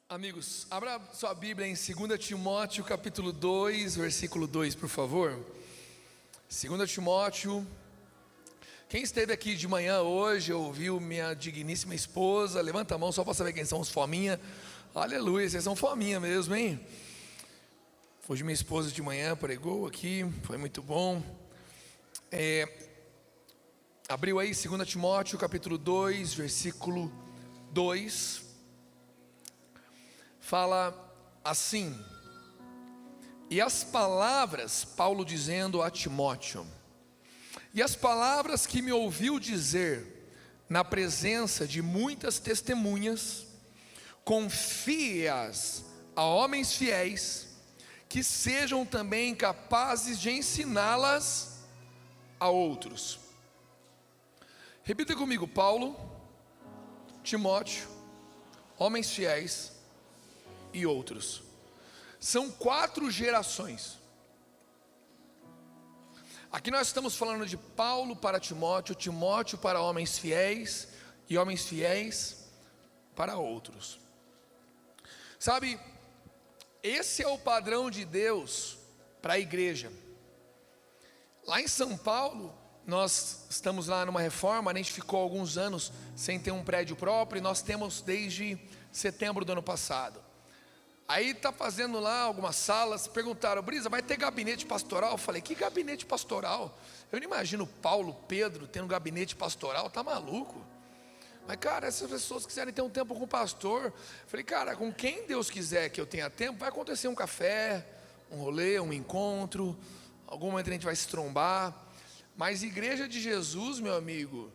Amigos, abra sua Bíblia em 2 Timóteo capítulo 2, versículo 2, por favor. 2 Timóteo. Quem esteve aqui de manhã hoje, ouviu minha digníssima esposa? Levanta a mão só para saber quem são os fominha. Aleluia, vocês são fominha mesmo, hein? Hoje minha esposa de manhã pregou aqui, foi muito bom. Abriu aí 2 Timóteo capítulo 2, versículo 2. Fala assim: e as palavras, Paulo dizendo a Timóteo, e as palavras que me ouviu dizer na presença de muitas testemunhas, confie-as a homens fiéis, que sejam também capazes de ensiná-las a outros. Repita comigo: Paulo, Timóteo, homens fiéis e outros. São 4 gerações. Aqui nós estamos falando de Paulo para Timóteo, Timóteo para homens fiéis e homens fiéis para outros. Sabe, esse é o padrão de Deus para a igreja. Lá em São Paulo, nós estamos lá numa reforma, a gente ficou alguns anos sem ter um prédio próprio, e nós temos desde setembro do ano passado. Aí está fazendo lá algumas salas, perguntaram: Brisa, vai ter gabinete pastoral? Eu falei: que gabinete pastoral? Eu não imagino Paulo, Pedro tendo gabinete pastoral, tá maluco? Mas cara, essas pessoas quiserem ter um tempo com o pastor, eu falei: cara, com quem Deus quiser que eu tenha tempo, vai acontecer um café, um rolê, um encontro, algum momento a gente vai se trombar. Mas igreja de Jesus, meu amigo,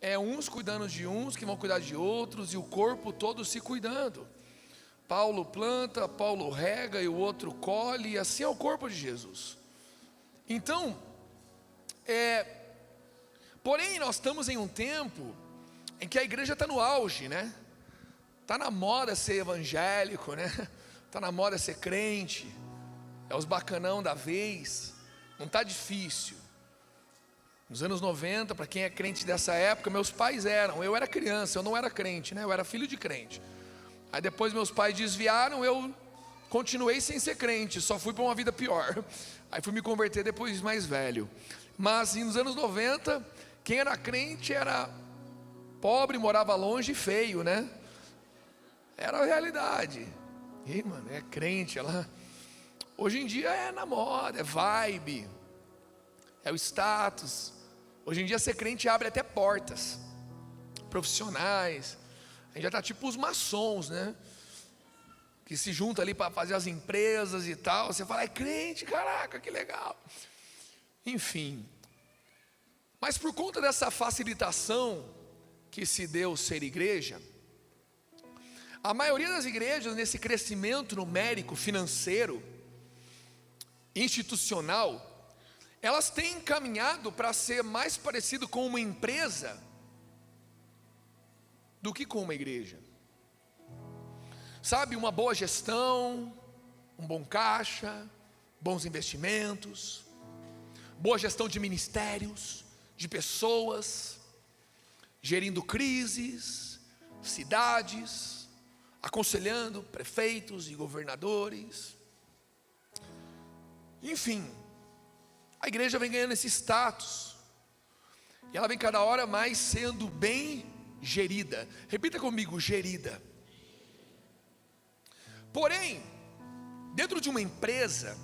é uns cuidando de uns que vão cuidar de outros, e o corpo todo se cuidando. Paulo planta, Paulo rega e o outro colhe, e assim é o corpo de Jesus. Então, porém nós estamos em um tempo em que a igreja está no auge, né? Está na moda ser evangélico, né? Está na moda ser crente, é os bacanão da vez, não está difícil. Nos anos 90, para quem é crente dessa época, meus pais eram, eu era criança, eu não era crente, né? Eu era filho de crente. Aí depois meus pais desviaram, eu continuei sem ser crente, só fui para uma vida pior. Aí fui me converter depois mais velho. Mas nos anos 90, quem era crente era pobre, morava longe e feio, né? Era a realidade. E mano, é crente, ela... Hoje em dia é na moda, é vibe, é o status. Hoje em dia ser crente abre até portas profissionais. A gente já está tipo os maçons, né? Que se juntam ali para fazer as empresas e tal. Você fala: é crente, caraca, que legal. Enfim. Mas por conta dessa facilitação que se deu ser igreja, a maioria das igrejas, nesse crescimento numérico, financeiro, institucional, elas têm caminhado para ser mais parecido com uma empresa do que com uma igreja. Sabe, uma boa gestão, um bom caixa, bons investimentos, boa gestão de ministérios, de pessoas, gerindo crises, cidades, aconselhando prefeitos e governadores. Enfim, a igreja vem ganhando esse status, e ela vem cada hora mais sendo bem gerida. Repita comigo: gerida. Porém, dentro de uma empresa,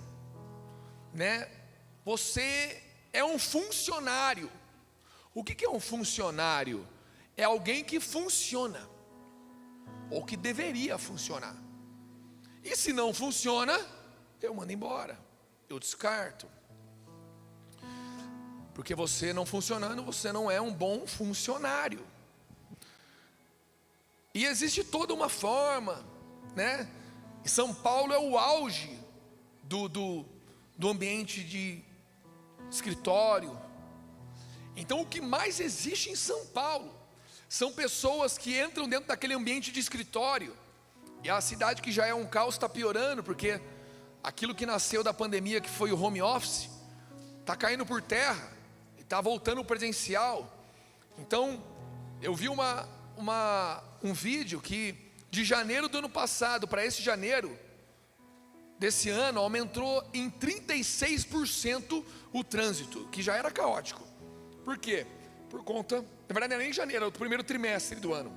né, você é um funcionário. O que é um funcionário? É alguém que funciona, ou que deveria funcionar. E se não funciona, eu mando embora, eu descarto. Porque você não funcionando, você não é um bom funcionário. E existe toda uma forma, né? E São Paulo é o auge do ambiente de escritório. Então o que mais existe em São Paulo são pessoas que entram dentro daquele ambiente de escritório. E a cidade, que já é um caos, está piorando, porque aquilo que nasceu da pandemia, que foi o home office, está caindo por terra, e está voltando o presencial. Então eu vi um vídeo que de janeiro do ano passado para esse janeiro desse ano, aumentou em 36% o trânsito, que já era caótico. Por quê? Por conta, na verdade não é nem em janeiro, é o primeiro trimestre do ano,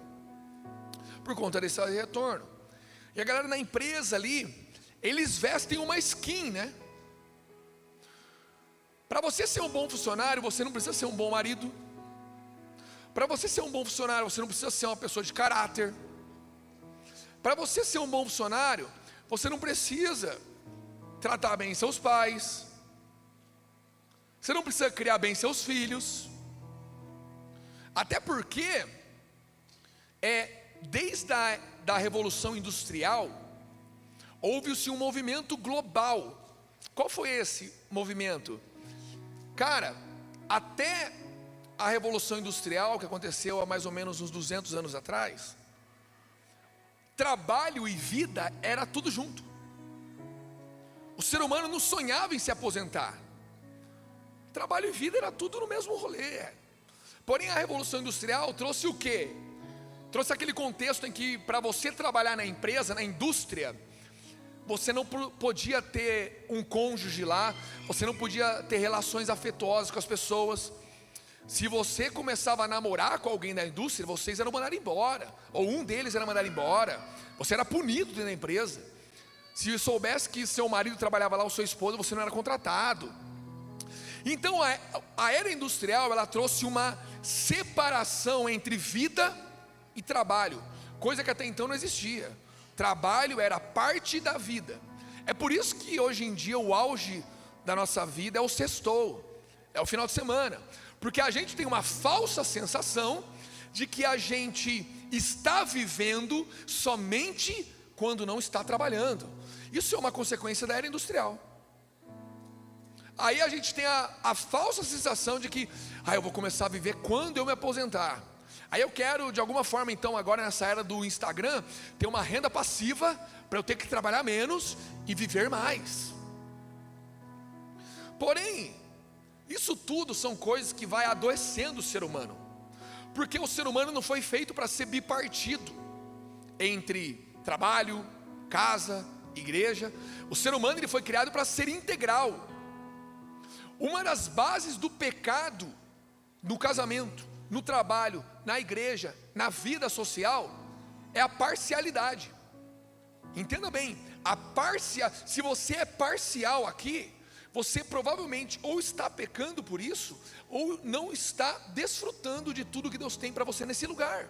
por conta desse retorno. E a galera na empresa ali, eles vestem uma skin, né? Para você ser um bom funcionário, você não precisa ser um bom marido. Para você ser um bom funcionário, você não precisa ser uma pessoa de caráter. Para você ser um bom funcionário, você não precisa tratar bem seus pais. Você não precisa criar bem seus filhos. Até porque, desde a Revolução Industrial, houve-se um movimento global. Qual foi esse movimento? Cara, até a Revolução Industrial, que aconteceu há mais ou menos uns 200 anos atrás, trabalho e vida era tudo junto. O ser humano não sonhava em se aposentar. Trabalho e vida era tudo no mesmo rolê. Porém, a Revolução Industrial trouxe o quê? Trouxe aquele contexto em que, para você trabalhar na empresa, na indústria, você não podia ter um cônjuge lá, você não podia ter relações afetuosas com as pessoas. Se você começava a namorar com alguém da indústria, vocês eram mandados embora, ou um deles era mandado embora. Você era punido dentro da empresa. Se soubesse que seu marido trabalhava lá, ou sua esposa, você não era contratado. Então a era industrial, ela trouxe uma separação entre vida e trabalho, coisa que até então não existia. Trabalho era parte da vida. É por isso que hoje em dia o auge da nossa vida é o sextou, é o final de semana, porque a gente tem uma falsa sensação de que a gente está vivendo somente quando não está trabalhando. Isso é uma consequência da era industrial. Aí a gente tem a falsa sensação de que eu vou começar a viver quando eu me aposentar. Aí eu quero, de alguma forma, então, agora nessa era do Instagram, ter uma renda passiva para eu ter que trabalhar menos e viver mais. Porém, isso tudo são coisas que vai adoecendo o ser humano, porque o ser humano não foi feito para ser bipartido entre trabalho, casa, igreja. O ser humano ele foi criado para ser integral. Uma das bases do pecado no casamento, no trabalho, na igreja, na vida social, é a parcialidade. Entenda bem, se você é parcial aqui, você provavelmente ou está pecando por isso, ou não está desfrutando de tudo que Deus tem para você nesse lugar.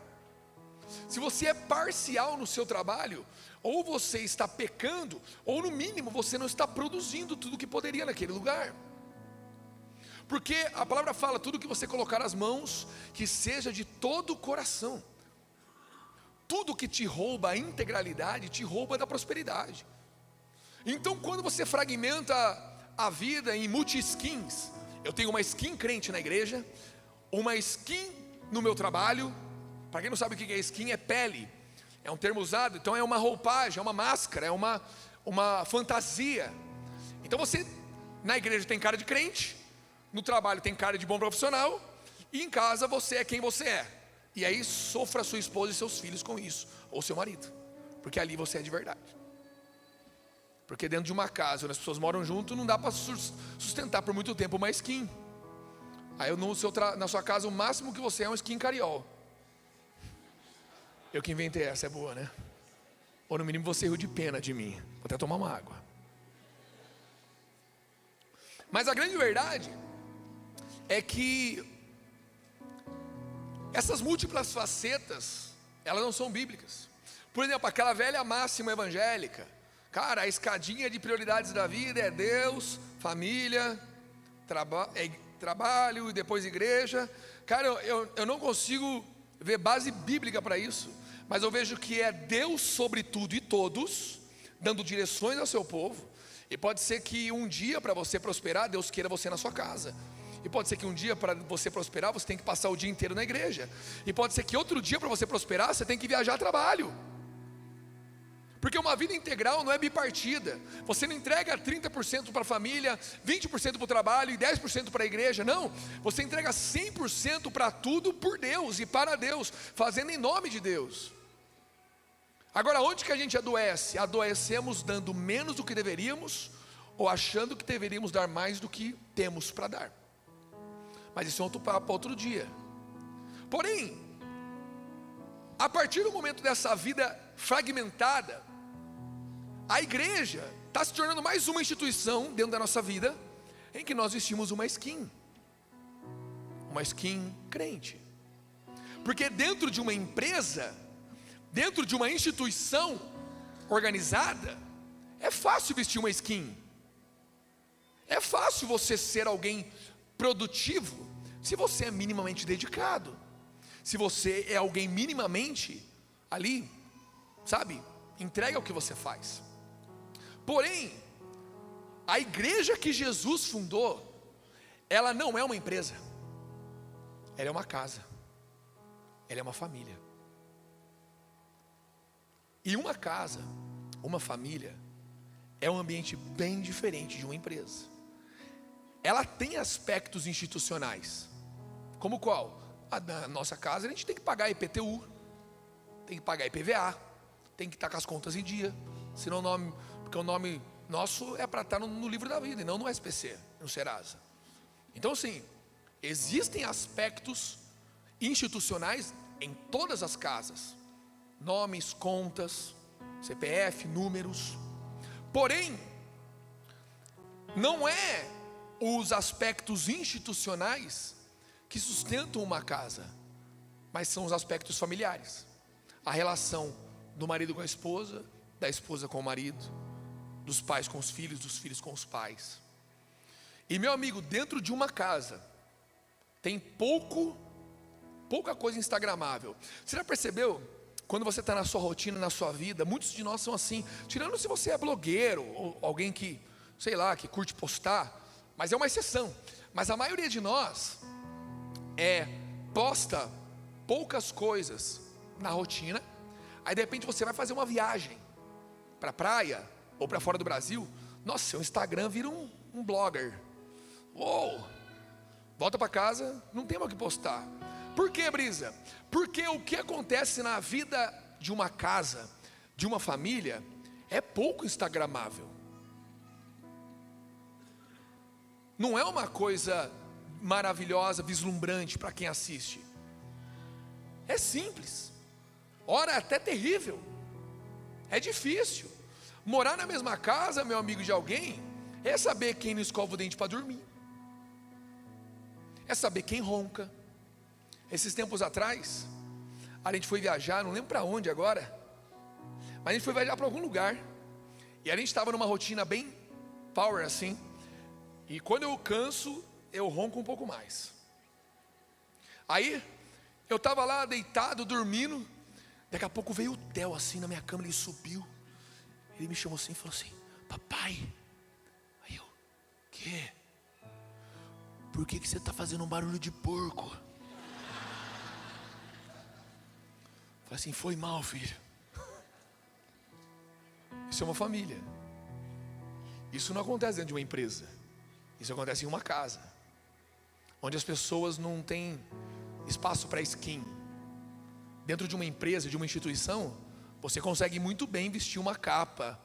Se você é parcial no seu trabalho, ou você está pecando, ou no mínimo você não está produzindo tudo que poderia naquele lugar. Porque a palavra fala, tudo que você colocar as mãos, que seja de todo o coração. Tudo que te rouba a integralidade, te rouba da prosperidade. Então quando você fragmenta a vida em multi-skins, eu tenho uma skin crente na igreja, uma skin no meu trabalho. Para quem não sabe o que é skin, é pele, é um termo usado, então é uma roupagem, é uma máscara, é uma fantasia. Então você, na igreja tem cara de crente, no trabalho tem cara de bom profissional, e em casa você é quem você é. E aí sofra sua esposa e seus filhos com isso, ou seu marido, porque ali você é de verdade. Porque dentro de uma casa onde as pessoas moram junto, não dá para sustentar por muito tempo uma skin. Aí na sua casa o máximo que você é um skin cariol. Eu que inventei essa, é boa, né? Ou no mínimo você riu de pena de mim. Vou até tomar uma água. Mas a grande verdade é que essas múltiplas facetas, elas não são bíblicas. Por exemplo, aquela velha máxima evangélica, cara, a escadinha de prioridades da vida é Deus, família, trabalho e depois igreja. Cara, eu não consigo ver base bíblica para isso, mas eu vejo que é Deus sobre tudo e todos, dando direções ao seu povo. E pode ser que um dia para você prosperar, Deus queira você na sua casa. E pode ser que um dia para você prosperar, você tem que passar o dia inteiro na igreja. E pode ser que outro dia para você prosperar, você tem que viajar a trabalho. Porque uma vida integral não é bipartida. Você não entrega 30% para a família, 20% para o trabalho e 10% para a igreja. Não, você entrega 100% para tudo por Deus e para Deus, fazendo em nome de Deus. Agora, onde que a gente adoece? Adoecemos dando menos do que deveríamos, ou achando que deveríamos dar mais do que temos para dar. Mas isso é outro papo, outro dia. Porém, a partir do momento dessa vida fragmentada, a igreja está se tornando mais uma instituição dentro da nossa vida, em que nós vestimos uma skin crente. Porque dentro de uma empresa, dentro de uma instituição organizada, é fácil vestir uma skin. É fácil você ser alguém produtivo, se você é minimamente dedicado, se você é alguém minimamente ali, sabe, entrega o que você faz. Porém, a igreja que Jesus fundou, ela não é uma empresa, ela é uma casa, ela é uma família. E uma casa, uma família, é um ambiente bem diferente de uma empresa. Ela tem aspectos institucionais, como qual? Na nossa casa a gente tem que pagar IPTU, tem que pagar IPVA, tem que estar com as contas em dia, senão porque o nome nosso é para estar no livro da vida, e não no SPC, no Serasa. Então assim, existem aspectos institucionais em todas as casas, nomes, contas, CPF, números. Porém, não é os aspectos institucionais que sustentam uma casa, mas são os aspectos familiares. A relação do marido com a esposa, da esposa com o marido, dos pais com os filhos, dos filhos com os pais. E meu amigo, dentro de uma casa tem pouca coisa instagramável. Você já percebeu? Quando você está na sua rotina, na sua vida, muitos de nós são assim, tirando se você é blogueiro, ou alguém que, sei lá, que curte postar, mas é uma exceção. Mas a maioria de nós posta poucas coisas na rotina, aí de repente você vai fazer uma viagem para a praia, ou para fora do Brasil, nossa, seu Instagram vira um blogger. Uou! Volta para casa, não tem mais o que postar. Por que, Brisa? Porque o que acontece na vida de uma casa, de uma família, é pouco instagramável. Não é uma coisa maravilhosa, vislumbrante para quem assiste. É simples. Ora, é até terrível. É difícil. Morar na mesma casa, meu amigo, de alguém, é saber quem não escova o dente para dormir. É saber quem ronca. Esses tempos atrás, a gente foi viajar, não lembro para onde agora, mas a gente foi viajar para algum lugar, e a gente estava numa rotina bem power assim, e quando eu canso, eu ronco um pouco mais. Aí, eu estava lá deitado, dormindo, daqui a pouco veio o Theo assim na minha cama, ele subiu, ele me chamou assim e falou assim: papai. Aí eu: quê? Por que você está fazendo um barulho de porco? Falei assim: foi mal, filho. Isso é uma família. Isso não acontece dentro de uma empresa. Isso acontece em uma casa, onde as pessoas não têm espaço para skin. Dentro de uma empresa, de uma instituição, você consegue muito bem vestir uma capa,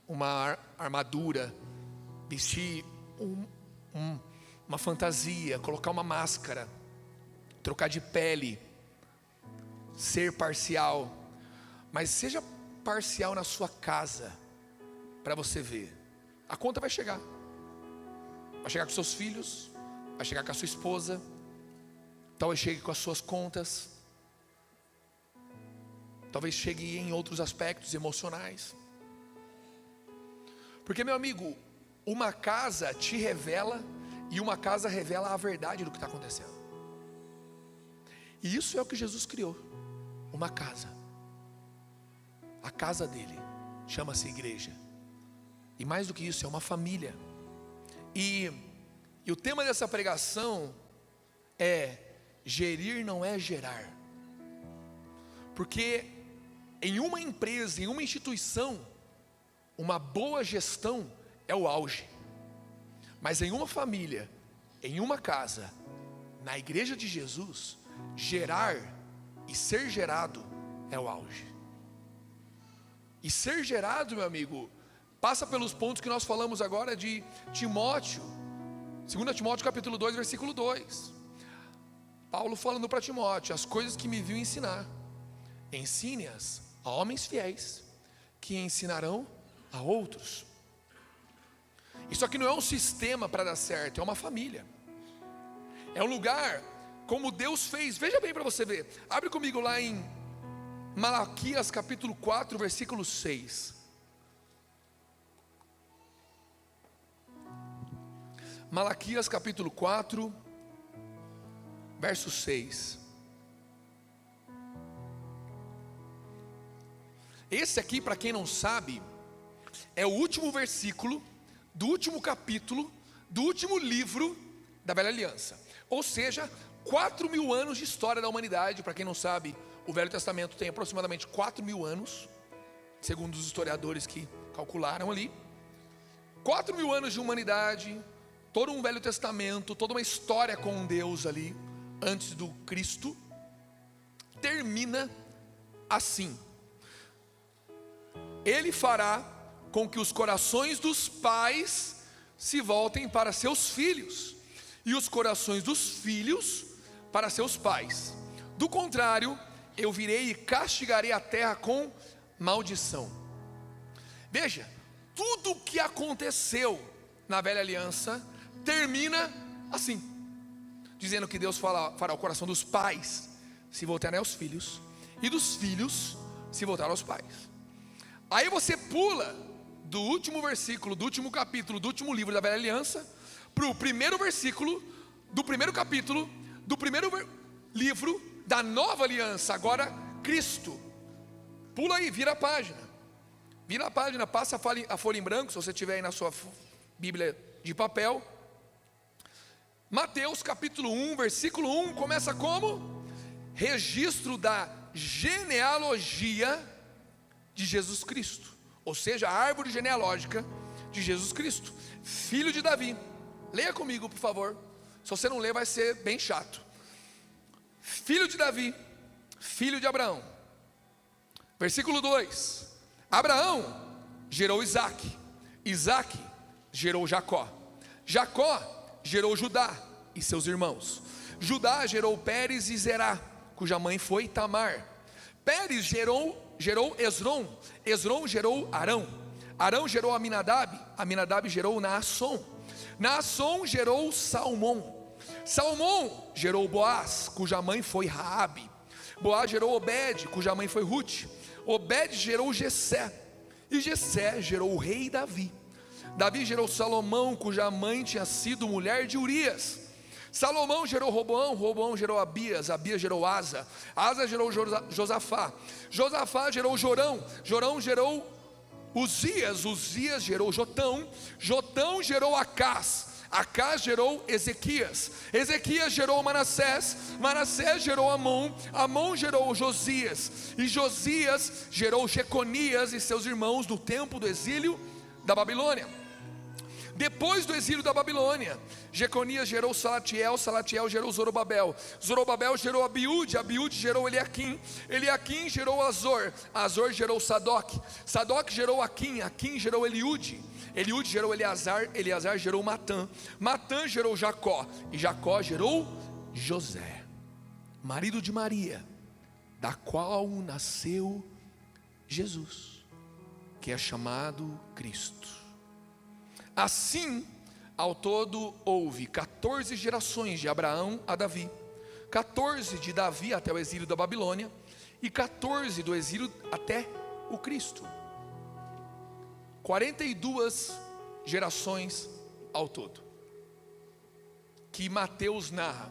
uma armadura, vestir uma fantasia, colocar uma máscara, trocar de pele, ser parcial. Mas seja parcial na sua casa, para você ver, a conta vai chegar. Vai chegar com seus filhos, vai chegar com a sua esposa, talvez chegue com as suas contas, talvez chegue em outros aspectos emocionais. Porque, meu amigo, uma casa te revela, e uma casa revela a verdade do que está acontecendo. E isso é o que Jesus criou, uma casa. A casa dele chama-se igreja. E mais do que isso, é uma família. E o tema dessa pregação é: gerir não é gerar. Porque em uma empresa, em uma instituição, uma boa gestão é o auge. Mas em uma família, em uma casa, na igreja de Jesus, gerar e ser gerado é o auge. E ser gerado, meu amigo, passa pelos pontos que nós falamos agora de Timóteo, 2 Timóteo capítulo 2, versículo 2. Paulo falando para Timóteo: as coisas que me viu ensinar, ensine-as a homens fiéis, que ensinarão a outros. Isso aqui não é um sistema para dar certo, é uma família. É um lugar como Deus fez. Veja bem para você ver. Abre comigo lá em Malaquias capítulo 4, versículo 6. Malaquias capítulo 4, verso 6. Esse aqui, para quem não sabe, é o último versículo do último capítulo do último livro da Velha Aliança. Ou seja, 4.000 anos de história da humanidade. Para quem não sabe, o Velho Testamento tem aproximadamente 4.000 anos, segundo os historiadores que calcularam ali. 4.000 anos de humanidade, todo um Velho Testamento, toda uma história com Deus ali, antes do Cristo, termina assim: Ele fará com que os corações dos pais se voltem para seus filhos, e os corações dos filhos para seus pais. Do contrário, eu virei e castigarei a terra com maldição. Veja, tudo o que aconteceu na Velha Aliança termina assim, dizendo que Deus fará o coração dos pais se voltarem aos filhos, e dos filhos se voltar aos pais. Aí você pula do último versículo, do último capítulo, do último livro da Velha Aliança, para o primeiro versículo do primeiro capítulo do primeiro livro da Nova Aliança. Agora Cristo. Pula aí, vira a página. Vira a página, passa a folha em branco, se você tiver aí na sua Bíblia de papel. Mateus capítulo 1, versículo 1, começa como? Registro da genealogia de Jesus Cristo, ou seja, a árvore genealógica de Jesus Cristo, filho de Davi. Leia comigo, por favor. Se você não ler, vai ser bem chato. Filho de Davi, filho de Abraão. Versículo 2: Abraão gerou Isaque, Isaque gerou Jacó, Jacó gerou Judá e seus irmãos, Judá gerou Pérez e Zerá, cuja mãe foi Tamar. Pérez gerou Esrom, Esrom gerou Arão, Arão gerou Aminadab, Aminadab gerou Naasson, Naasson gerou Salmão, Salmão gerou Boaz, cuja mãe foi Raabe, Boaz gerou Obed, cuja mãe foi Ruth, Obed gerou Jessé, e Jessé gerou o rei Davi. Davi gerou Salomão, cuja mãe tinha sido mulher de Urias. Salomão gerou Roboão, Roboão gerou Abias, Abias gerou Asa, Asa gerou Josafá, Josafá gerou Jorão, Jorão gerou Uzias, Uzias gerou Jotão, Jotão gerou Acás, Acás gerou Ezequias, Ezequias gerou Manassés, Manassés gerou Amon, Amon gerou Josias, e Josias gerou Jeconias e seus irmãos no tempo do exílio da Babilônia. Depois do exílio da Babilônia, Jeconias gerou Salatiel, Salatiel gerou Zorobabel, Zorobabel gerou Abiúde, Abiúde gerou Eliaquim, Eliaquim gerou Azor, Azor gerou Sadoc, Sadoc gerou Aquim, Aquim gerou Eliúde, Eliúde gerou Eleazar, Eleazar gerou Matã, Matã gerou Jacó, e Jacó gerou José, marido de Maria, da qual nasceu Jesus, que é chamado Cristo. Assim, ao todo houve 14 gerações de Abraão a Davi, 14 de Davi até o exílio da Babilônia, e 14 do exílio até o Cristo. 42 gerações ao todo, que Mateus narra.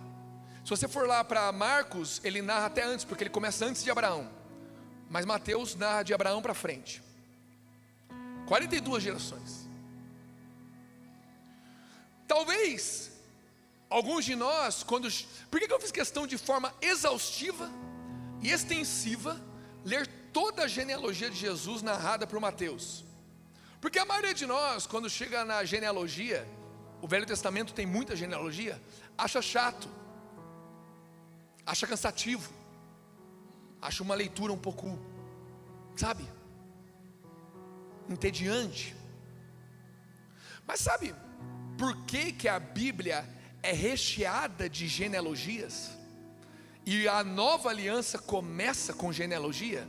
Se você for lá para Marcos, ele narra até antes, porque ele começa antes de Abraão, mas Mateus narra de Abraão para frente. 42 gerações. Talvez alguns de nós, por que eu fiz questão de forma exaustiva e extensiva ler toda a genealogia de Jesus narrada por Mateus? Porque a maioria de nós, quando chega na genealogia, o Velho Testamento tem muita genealogia, acha chato, acha cansativo, acha uma leitura um pouco, sabe? entediante. Mas sabe por que a Bíblia é recheada de genealogias? E a nova aliança começa com genealogia?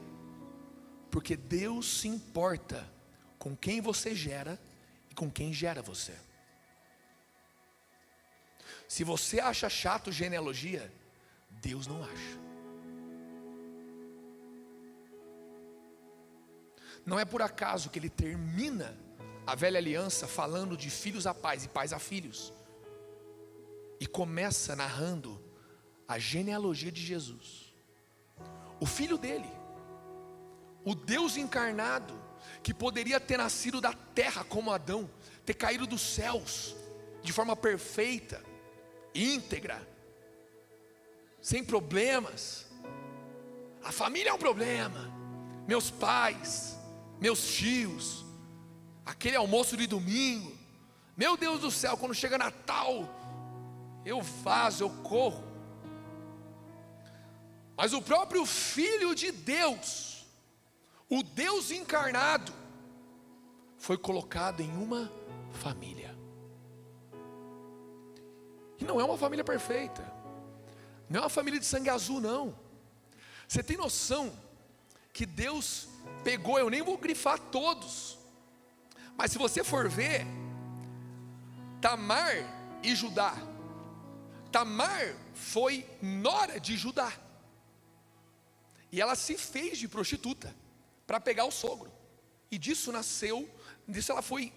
Porque Deus se importa com quem você gera e com quem gera você. Se você acha chato genealogia, Deus não acha. Não é por acaso que ele termina a velha aliança falando de filhos a pais e pais a filhos, e começa narrando a genealogia de Jesus, o filho dele, o Deus encarnado, que poderia ter nascido da terra como Adão, ter caído dos céus de forma perfeita, íntegra, sem problemas. A família é um problema, meus pais, meus tios, aquele almoço de domingo, meu Deus do céu, quando chega Natal, eu vazo, eu corro. Mas o próprio Filho de Deus, o Deus encarnado, foi colocado em uma família. E não é uma família perfeita, não é uma família de sangue azul, não. Você tem noção que Deus pegou, eu nem vou grifar todos, mas se você for ver, Tamar e Judá, Tamar foi nora de Judá, e ela se fez de prostituta para pegar o sogro, e disso ela foi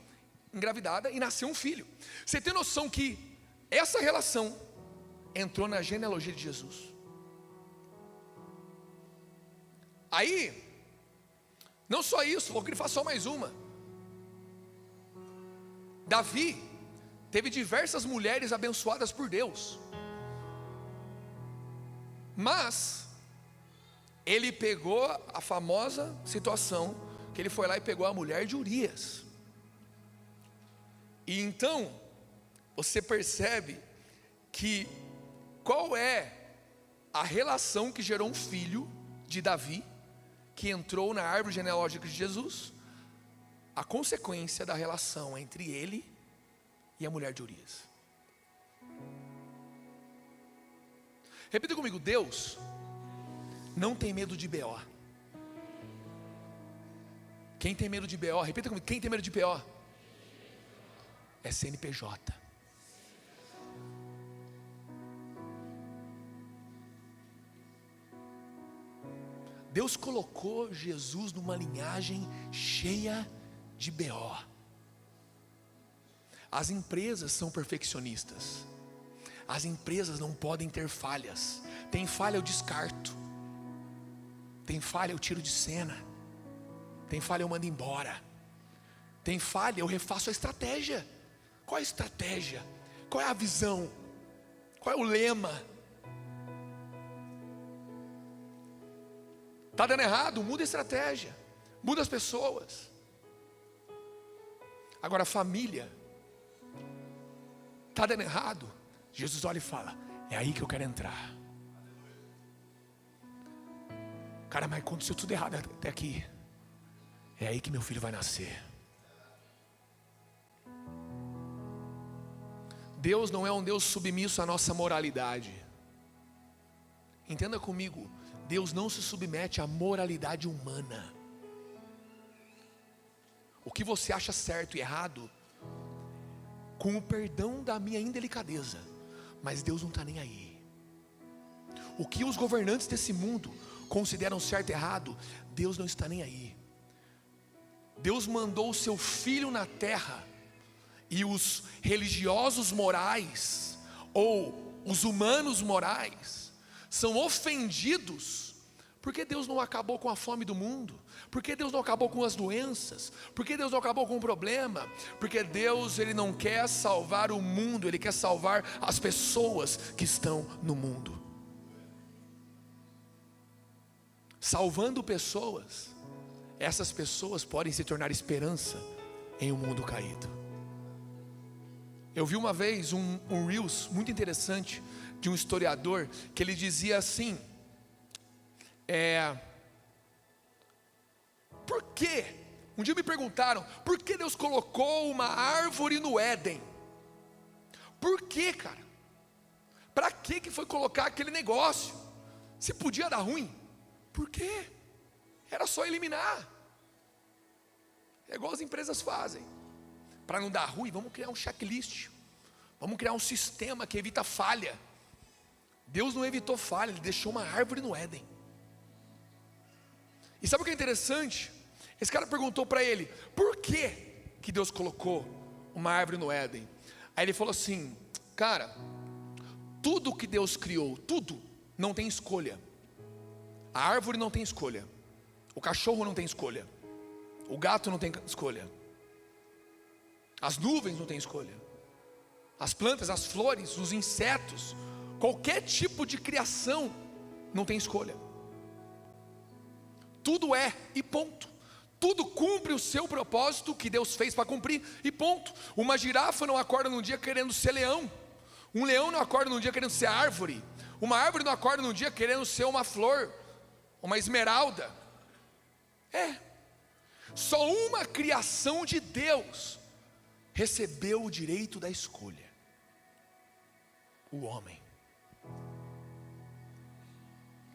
engravidada e nasceu um filho. Você tem noção que essa relação entrou na genealogia de Jesus? Aí, não só isso, vou grifar só mais uma. Davi teve diversas mulheres abençoadas por Deus, mas ele pegou a famosa situação que ele foi lá e pegou a mulher de Urias. E então você percebe que qual é a relação que gerou um filho de Davi, que entrou na árvore genealógica de Jesus? A consequência da relação entre ele e a mulher de Urias. Repita comigo: Deus não tem medo de BO. Quem tem medo de BO, repita comigo, quem tem medo de BO? É CNPJ. Deus colocou Jesus numa linhagem cheia de BO. As empresas são perfeccionistas. As empresas não podem ter falhas. Tem falha, eu descarto. Tem falha, eu tiro de cena. Tem falha, eu mando embora. Tem falha, eu refaço a estratégia. Qual é a estratégia? Qual é a visão? Qual é o lema? Está dando errado? Muda a estratégia, muda as pessoas. Agora, a família está dando errado, Jesus olha e fala: é aí que eu quero entrar. Cara, mas aconteceu tudo errado até aqui. É aí que meu filho vai nascer. Deus não é um Deus submisso à nossa moralidade. Entenda comigo, Deus não se submete à moralidade humana. O que você acha certo e errado, com o perdão da minha indelicadeza, mas Deus não está nem aí. O que os governantes desse mundo consideram certo e errado, Deus não está nem aí. Deus mandou o seu Filho na terra, e os religiosos morais, ou os humanos morais, são ofendidos, porque Deus não acabou com a fome do mundo, porque Deus não acabou com as doenças, porque Deus não acabou com o problema, porque Deus, Ele não quer salvar o mundo, Ele quer salvar as pessoas que estão no mundo. Salvando pessoas, essas pessoas podem se tornar esperança em um mundo caído. Eu vi uma vez um Reels muito interessante de um historiador, que ele dizia assim: por que Um dia me perguntaram, por que Deus colocou uma árvore no Éden? Por que, cara? Para que foi colocar aquele negócio? Se podia dar ruim, por quê? Era só eliminar. É igual as empresas fazem. Para não dar ruim, vamos criar um checklist. Vamos criar um sistema que evita falha. Deus não evitou falha, Ele deixou uma árvore no Éden. E sabe o que é interessante? Esse cara perguntou para ele, por que Deus colocou uma árvore no Éden? Aí ele falou assim, cara, tudo que Deus criou, tudo, não tem escolha. A árvore não tem escolha. O cachorro não tem escolha. O gato não tem escolha. As nuvens não têm escolha. As plantas, as flores, os insetos, qualquer tipo de criação não tem escolha. Tudo é e ponto. Tudo cumpre o seu propósito que Deus fez para cumprir e ponto. Uma girafa não acorda num dia querendo ser leão. Um leão não acorda num dia querendo ser árvore. Uma árvore não acorda num dia querendo ser uma flor, uma esmeralda. Só uma criação de Deus recebeu o direito da escolha: o homem.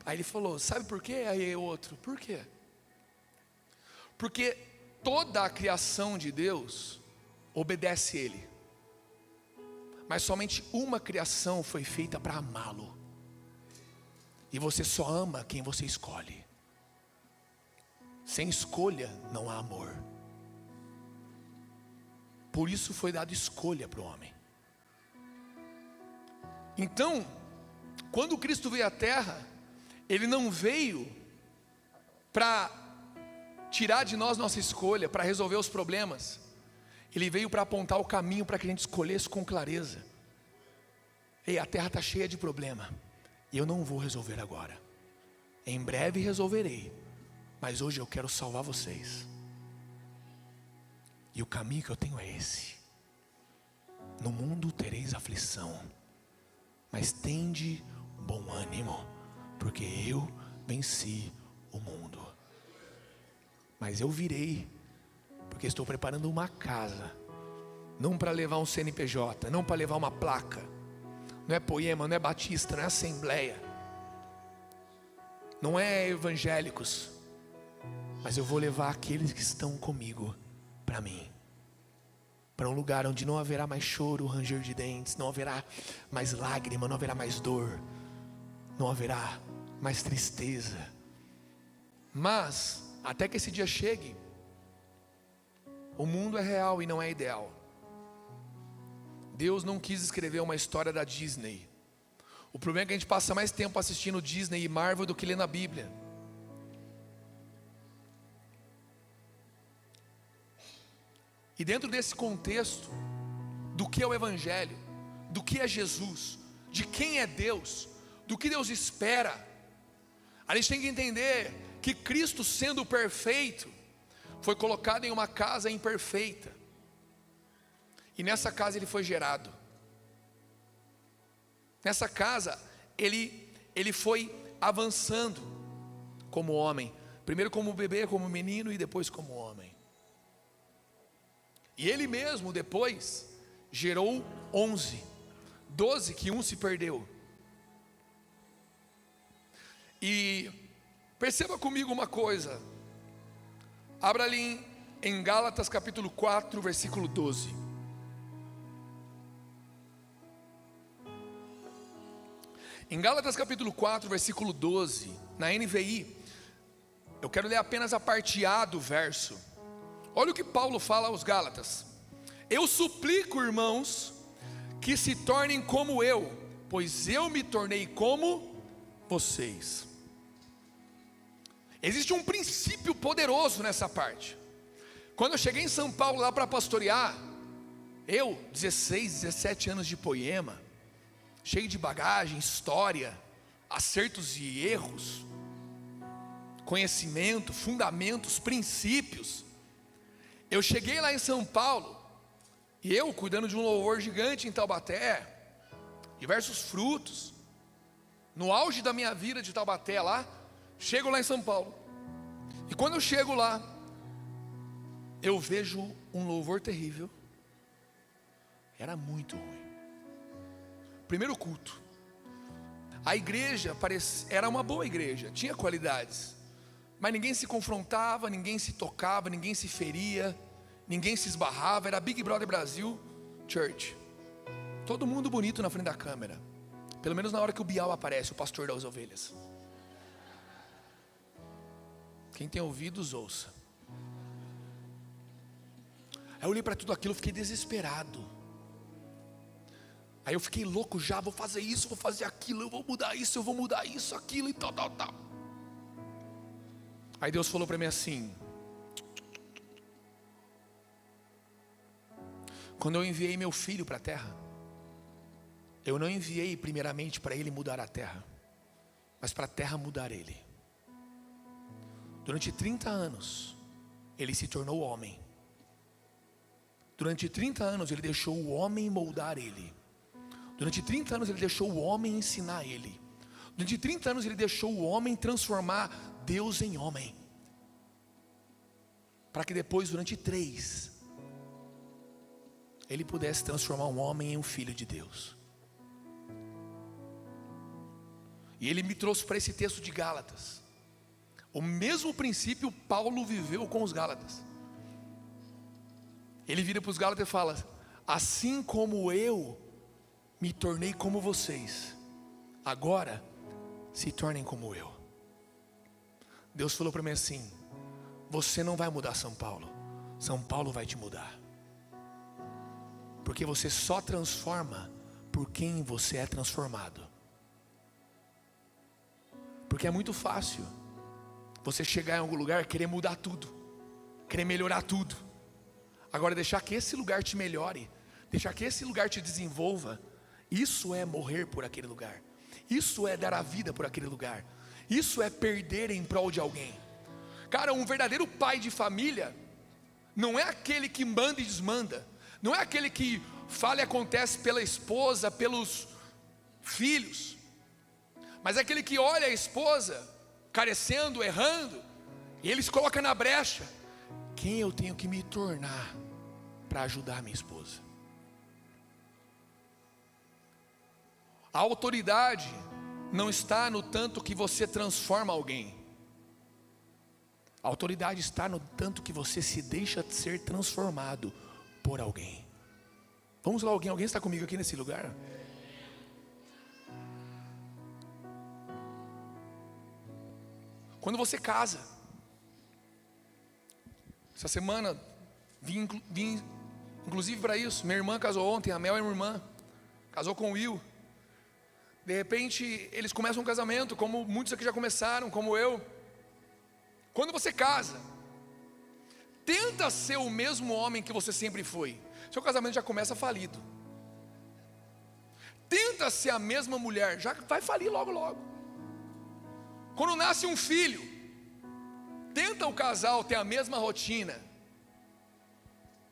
Aí ele falou, sabe por quê? Aí o outro, por quê? Porque toda a criação de Deus obedece Ele, mas somente uma criação foi feita para amá-lo. E você só ama quem você escolhe. Sem escolha não há amor. Por isso foi dada escolha para o homem. Então, quando Cristo veio à terra, Ele não veio para tirar de nós nossa escolha, para resolver os problemas. Ele veio para apontar o caminho para que a gente escolhesse com clareza. Ei, a terra está cheia de problema, e eu não vou resolver agora. Em breve resolverei, mas hoje eu quero salvar vocês. E o caminho que eu tenho é esse: no mundo tereis aflição, mas tende bom ânimo, porque eu venci o mundo. Mas eu virei, porque estou preparando uma casa, não para levar um CNPJ, não para levar uma placa. Não é Poema, não é Batista, não é Assembleia, não é evangélicos, mas eu vou levar aqueles que estão comigo para mim, para um lugar onde não haverá mais choro, ranger de dentes, não haverá mais lágrima, não haverá mais dor, não haverá mais tristeza. Mas até que esse dia chegue, o mundo é real e não é ideal. Deus não quis escrever uma história da Disney. O problema é que a gente passa mais tempo assistindo Disney e Marvel do que lendo a Bíblia. E dentro desse contexto, do que é o Evangelho, do que é Jesus, de quem é Deus, do que Deus espera, a gente tem que entender que Cristo, sendo perfeito, foi colocado em uma casa imperfeita, e nessa casa Ele foi gerado. Nessa casa Ele foi avançando como homem, primeiro como bebê, como menino, e depois como homem. E Ele mesmo depois gerou 11, 12 que um se perdeu. E perceba comigo uma coisa, abra ali em Gálatas capítulo 4, versículo 12. Em Gálatas capítulo 4, versículo 12, na NVI, eu quero ler apenas a parte A do verso. Olha o que Paulo fala aos Gálatas: eu suplico, irmãos, que se tornem como eu, pois eu me tornei como vocês. Existe um princípio poderoso nessa parte. Quando eu cheguei em São Paulo lá para pastorear, eu, 16, 17 anos de Poema, cheio de bagagem, história, acertos e erros, conhecimento, fundamentos, princípios. Eu cheguei lá em São Paulo, e eu cuidando de um louvor gigante em Taubaté, diversos frutos, no auge da minha vida de Taubaté lá, chego lá em São Paulo. E quando eu chego lá, eu vejo um louvor terrível. Era muito ruim. Primeiro culto, a igreja era uma boa igreja, tinha qualidades, mas ninguém se confrontava, ninguém se tocava, ninguém se feria, ninguém se esbarrava. Era Big Brother Brasil Church. Todo mundo bonito na frente da câmera, pelo menos na hora que o Bial aparece, o pastor das ovelhas. Quem tem ouvidos, ouça. Aí eu olhei para tudo aquilo, fiquei desesperado. Aí eu fiquei louco já, vou fazer isso, vou fazer aquilo, eu vou mudar isso, eu vou mudar isso, aquilo e tal. Aí Deus falou para mim assim: quando eu enviei meu filho para a terra, eu não enviei primeiramente para ele mudar a terra, mas para a terra mudar ele. Durante 30 anos, ele se tornou homem. Durante 30 anos, ele deixou o homem moldar ele. Durante 30 anos, ele deixou o homem ensinar ele. Durante 30 anos, ele deixou o homem transformar Deus em homem. Para que depois, durante 3, ele pudesse transformar um homem em um filho de Deus. E ele me trouxe para esse texto de Gálatas. O mesmo princípio Paulo viveu com os Gálatas. Ele vira para os Gálatas e fala: assim como eu me tornei como vocês, agora se tornem como eu. Deus falou para mim assim: você não vai mudar São Paulo, São Paulo vai te mudar. Porque você só transforma por quem você é transformado. Porque é muito fácil você chegar em algum lugar, querer mudar tudo, querer melhorar tudo. Agora deixar que esse lugar te melhore, deixar que esse lugar te desenvolva, isso é morrer por aquele lugar. Isso é dar a vida por aquele lugar. Isso é perder em prol de alguém. Cara, um verdadeiro pai de família não é aquele que manda e desmanda, não é aquele que fala e acontece pela esposa, pelos filhos, mas é aquele que olha a esposa carecendo, errando, e ele se coloca na brecha. Quem eu tenho que me tornar para ajudar a minha esposa? A autoridade não está no tanto que você transforma alguém. A autoridade está no tanto que você se deixa ser transformado por alguém. Vamos lá, alguém está comigo aqui nesse lugar? Quando você casa, essa semana vim inclusive para isso. Minha irmã casou ontem, a Mel é minha irmã, casou com o Will. De repente eles começam um casamento, como muitos aqui já começaram, como eu. Quando você casa, tenta ser o mesmo homem que você sempre foi, seu casamento já começa falido. Tenta ser a mesma mulher, já vai falir logo. Quando nasce um filho, tenta o casal ter a mesma rotina.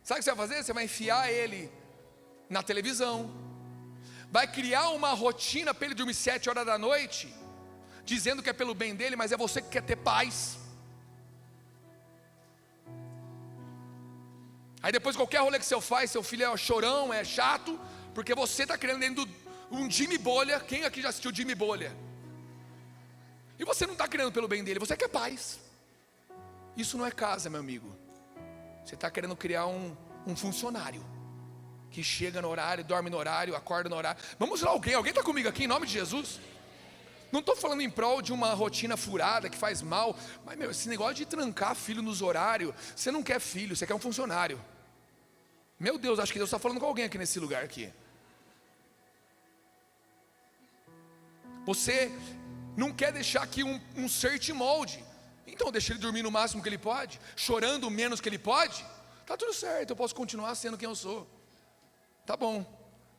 Sabe o que você vai fazer? Você vai enfiar ele na televisão, vai criar uma rotina para ele dormir 7 horas da noite, dizendo que é pelo bem dele, mas é você que quer ter paz. Aí depois qualquer rolê que você faz, seu filho é chorão, é chato, porque você está criando dentro um Jimmy Bolha. Quem aqui já assistiu Jimmy Bolha? E você não está criando pelo bem dele, você quer paz. Isso não é casa, meu amigo. Você está querendo criar um funcionário que chega no horário, dorme no horário, acorda no horário. Vamos lá, alguém está comigo aqui em nome de Jesus? Não estou falando em prol de uma rotina furada que faz mal, mas meu, esse negócio de trancar filho nos horários, você não quer filho, você quer um funcionário. Meu Deus, acho que Deus está falando com alguém aqui nesse lugar aqui. Você não quer deixar que um ser te molde, então deixa ele dormir no máximo que ele pode, chorando o menos que ele pode. Tá tudo certo, eu posso continuar sendo quem eu sou. Tá bom,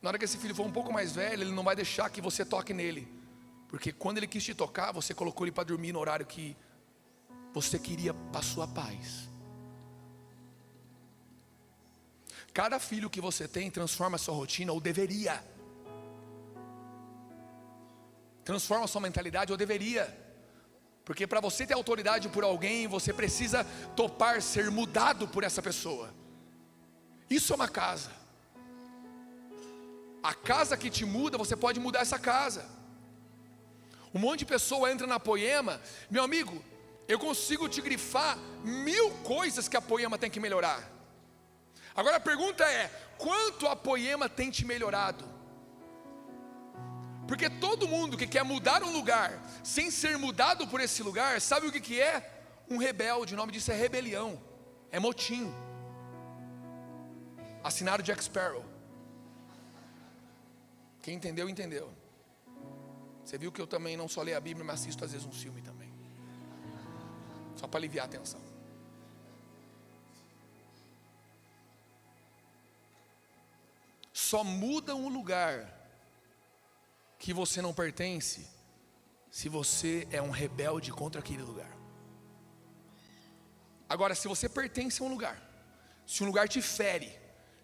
na hora que esse filho for um pouco mais velho, ele não vai deixar que você toque nele, porque quando ele quis te tocar, você colocou ele para dormir no horário que você queria para a sua paz. Cada filho que você tem transforma a sua rotina, ou deveria. Transforma a sua mentalidade, ou deveria. Porque para você ter autoridade por alguém, você precisa topar ser mudado por essa pessoa. Isso é uma casa. A casa que te muda, você pode mudar essa casa. Um monte de pessoa entra na Poema, meu amigo, eu consigo te grifar 1000 coisas que a Poema tem que melhorar. Agora a pergunta é, quanto a Poema tem te melhorado? Porque todo mundo que quer mudar um lugar, sem ser mudado por esse lugar, sabe o que é? Um rebelde, o nome disso é rebelião, é motim. Assinaram Jack Sparrow. Quem entendeu, entendeu. Você viu que eu também não só leio a Bíblia, mas assisto às vezes um filme também. Só para aliviar a tensão. Só muda um lugar que você não pertence se você é um rebelde contra aquele lugar. Agora, se você pertence a um lugar, se um lugar te fere,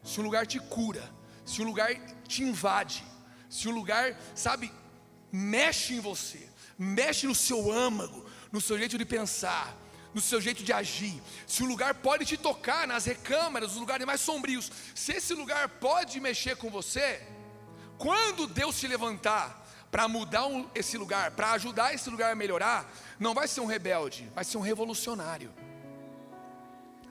se um lugar te cura, se um lugar te invade, se um lugar, sabe, mexe em você, mexe no seu âmago, no seu jeito de pensar, no seu jeito de agir, se um lugar pode te tocar nas recâmaras, nos lugares mais sombrios, se esse lugar pode mexer com você, quando Deus se levantar para mudar esse lugar, para ajudar esse lugar a melhorar, não vai ser um rebelde, vai ser um revolucionário.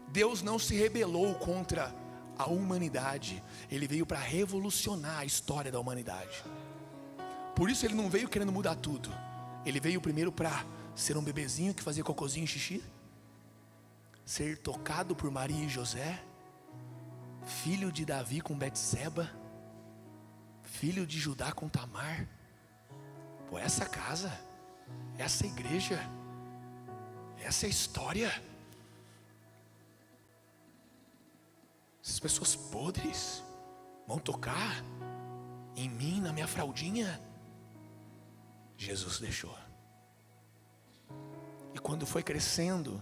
Deus não se rebelou contra a humanidade, Ele veio para revolucionar a história da humanidade. Por isso Ele não veio querendo mudar tudo. Ele veio primeiro para ser um bebezinho que fazia cocôzinho e xixi, ser tocado por Maria e José, filho de Davi com Betseba, filho de Judá com Tamar. Pô, essa casa, essa igreja, essa é a história. Essas pessoas podres vão tocar em mim, na minha fraldinha. Jesus deixou. E quando foi crescendo,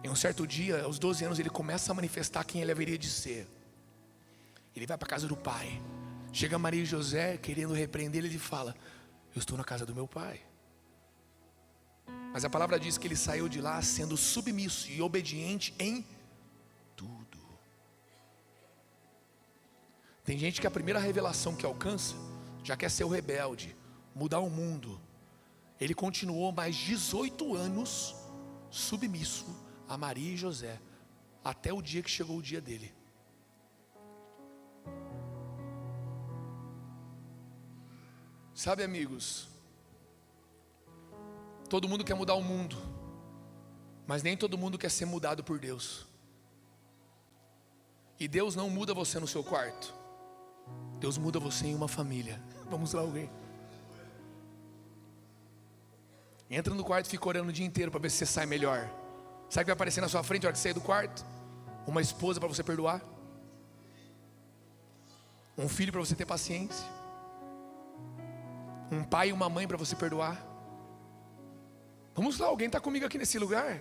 em um certo dia, aos 12 anos, ele começa a manifestar quem ele haveria de ser. Ele vai para a casa do pai. Chega Maria e José querendo repreender ele, e fala: eu estou na casa do meu pai. Mas a palavra diz que ele saiu de lá sendo submisso e obediente em tudo. Tem gente que a primeira revelação que alcança já quer ser o rebelde, mudar o mundo. Ele continuou mais 18 anos submisso a Maria e José, até o dia que chegou o dia dele. Sabe, amigos, todo mundo quer mudar o mundo, mas nem todo mundo quer ser mudado por Deus. E Deus não muda você no seu quarto, Deus muda você em uma família. Vamos lá, alguém. Entra no quarto e fica orando o dia inteiro para ver se você sai melhor. Sabe o que vai aparecer na sua frente na hora que você sair do quarto? Uma esposa para você perdoar, um filho para você ter paciência, um pai e uma mãe para você perdoar. Vamos lá, alguém está comigo aqui nesse lugar?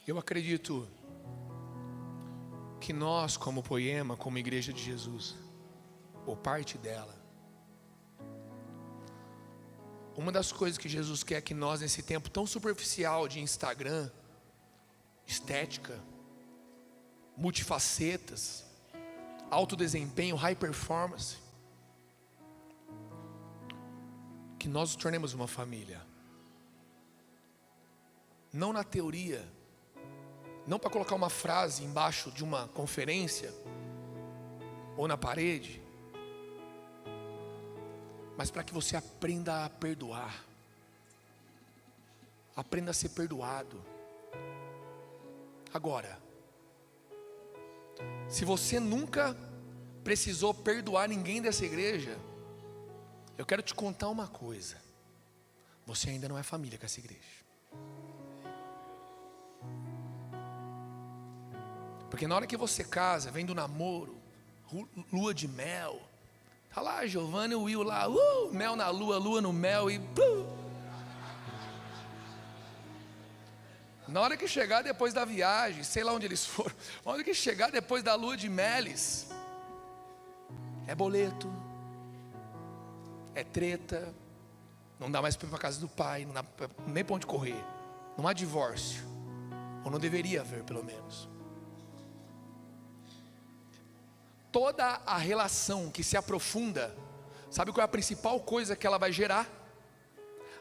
Eu acredito que nós, como Poema, como Igreja de Jesus, ou parte dela, uma das coisas que Jesus quer que nós, nesse tempo tão superficial de Instagram, estética, multifacetas, alto desempenho, high performance, que nós nos tornemos uma família. Não na teoria, não para colocar uma frase embaixo de uma conferência ou na parede, mas para que você aprenda a perdoar, aprenda a ser perdoado. Agora, se você nunca precisou perdoar ninguém dessa igreja, eu quero te contar uma coisa: você ainda não é família com essa igreja. Porque na hora que você casa, vem do namoro, lua de mel, tá lá Giovanna e o Will lá, mel na lua, lua no mel e na hora que chegar depois da viagem, sei lá onde eles foram, na hora que chegar depois da lua de meles, é boleto, é treta, não dá mais para ir para casa do pai, não dá nem para onde correr, não há divórcio, ou não deveria haver pelo menos. Toda a relação que se aprofunda, sabe qual é a principal coisa que ela vai gerar?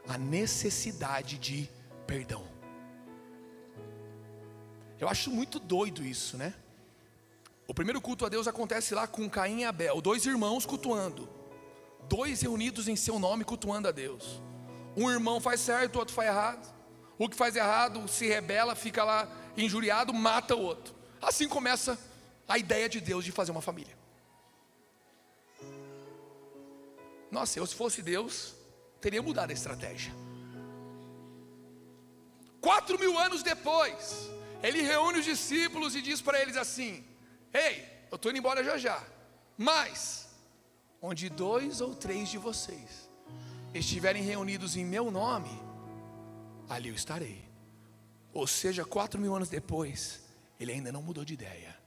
A necessidade de perdão. Eu acho muito doido isso, né? O primeiro culto a Deus acontece lá com Caim e Abel, 2 irmãos cultuando, 2 reunidos em seu nome cultuando a Deus. Um irmão faz certo, o outro faz errado. O que faz errado se rebela, fica lá injuriado, mata o outro. Assim começa a ideia de Deus de fazer uma família. Nossa, eu se fosse Deus, teria mudado a estratégia. 4.000 anos depois, ele reúne os discípulos e diz para eles assim: ei, eu estou indo embora já já, mas onde 2 ou 3 de vocês estiverem reunidos em meu nome, ali eu estarei. Ou seja, 4.000 anos depois, ele ainda não mudou de ideia.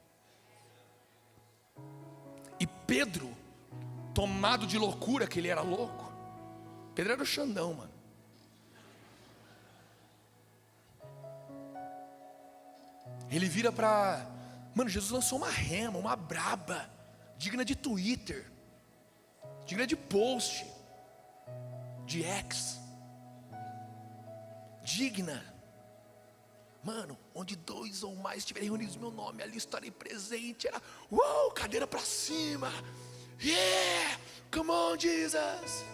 E Pedro, tomado de loucura, que ele era louco, Pedro era o Xandão, mano. Ele vira para, mano, Jesus lançou uma rema, uma braba, digna de Twitter, digna de post, de X, digna, mano, onde 2 ou mais estiverem reunidos no meu nome, ali estarei presente. Era, uau, cadeira para cima, yeah, come on Jesus.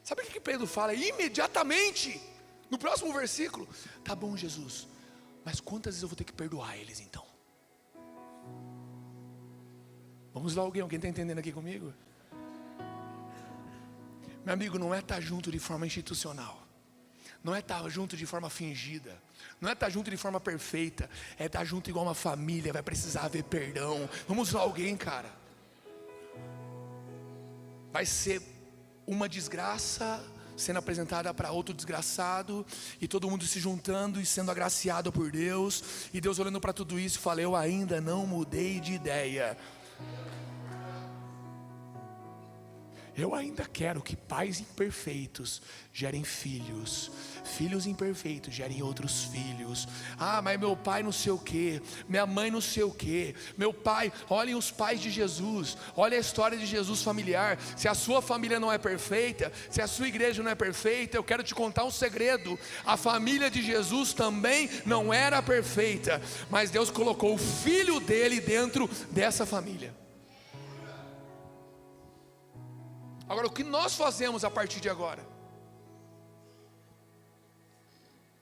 Sabe o que Pedro fala? Imediatamente, no próximo versículo: tá bom, Jesus, mas quantas vezes eu vou ter que perdoar eles então? Vamos lá, alguém está entendendo aqui comigo? Meu amigo, não é estar junto de forma institucional, não é estar junto de forma fingida, não é estar junto de forma perfeita, é estar junto igual uma família, vai precisar haver perdão. Vamos lá, alguém, cara. Vai ser uma desgraça sendo apresentada para outro desgraçado, e todo mundo se juntando e sendo agraciado por Deus, e Deus olhando para tudo isso e fala: eu ainda não mudei de ideia. Eu ainda quero que pais imperfeitos gerem filhos, filhos imperfeitos gerem outros filhos. Ah, mas meu pai não sei o que, minha mãe não sei o que, meu pai, olhem os pais de Jesus, olha a história de Jesus familiar. Se a sua família não é perfeita, se a sua igreja não é perfeita, eu quero te contar um segredo: a família de Jesus também não era perfeita, mas Deus colocou o filho dele dentro dessa família. Agora, o que nós fazemos a partir de agora?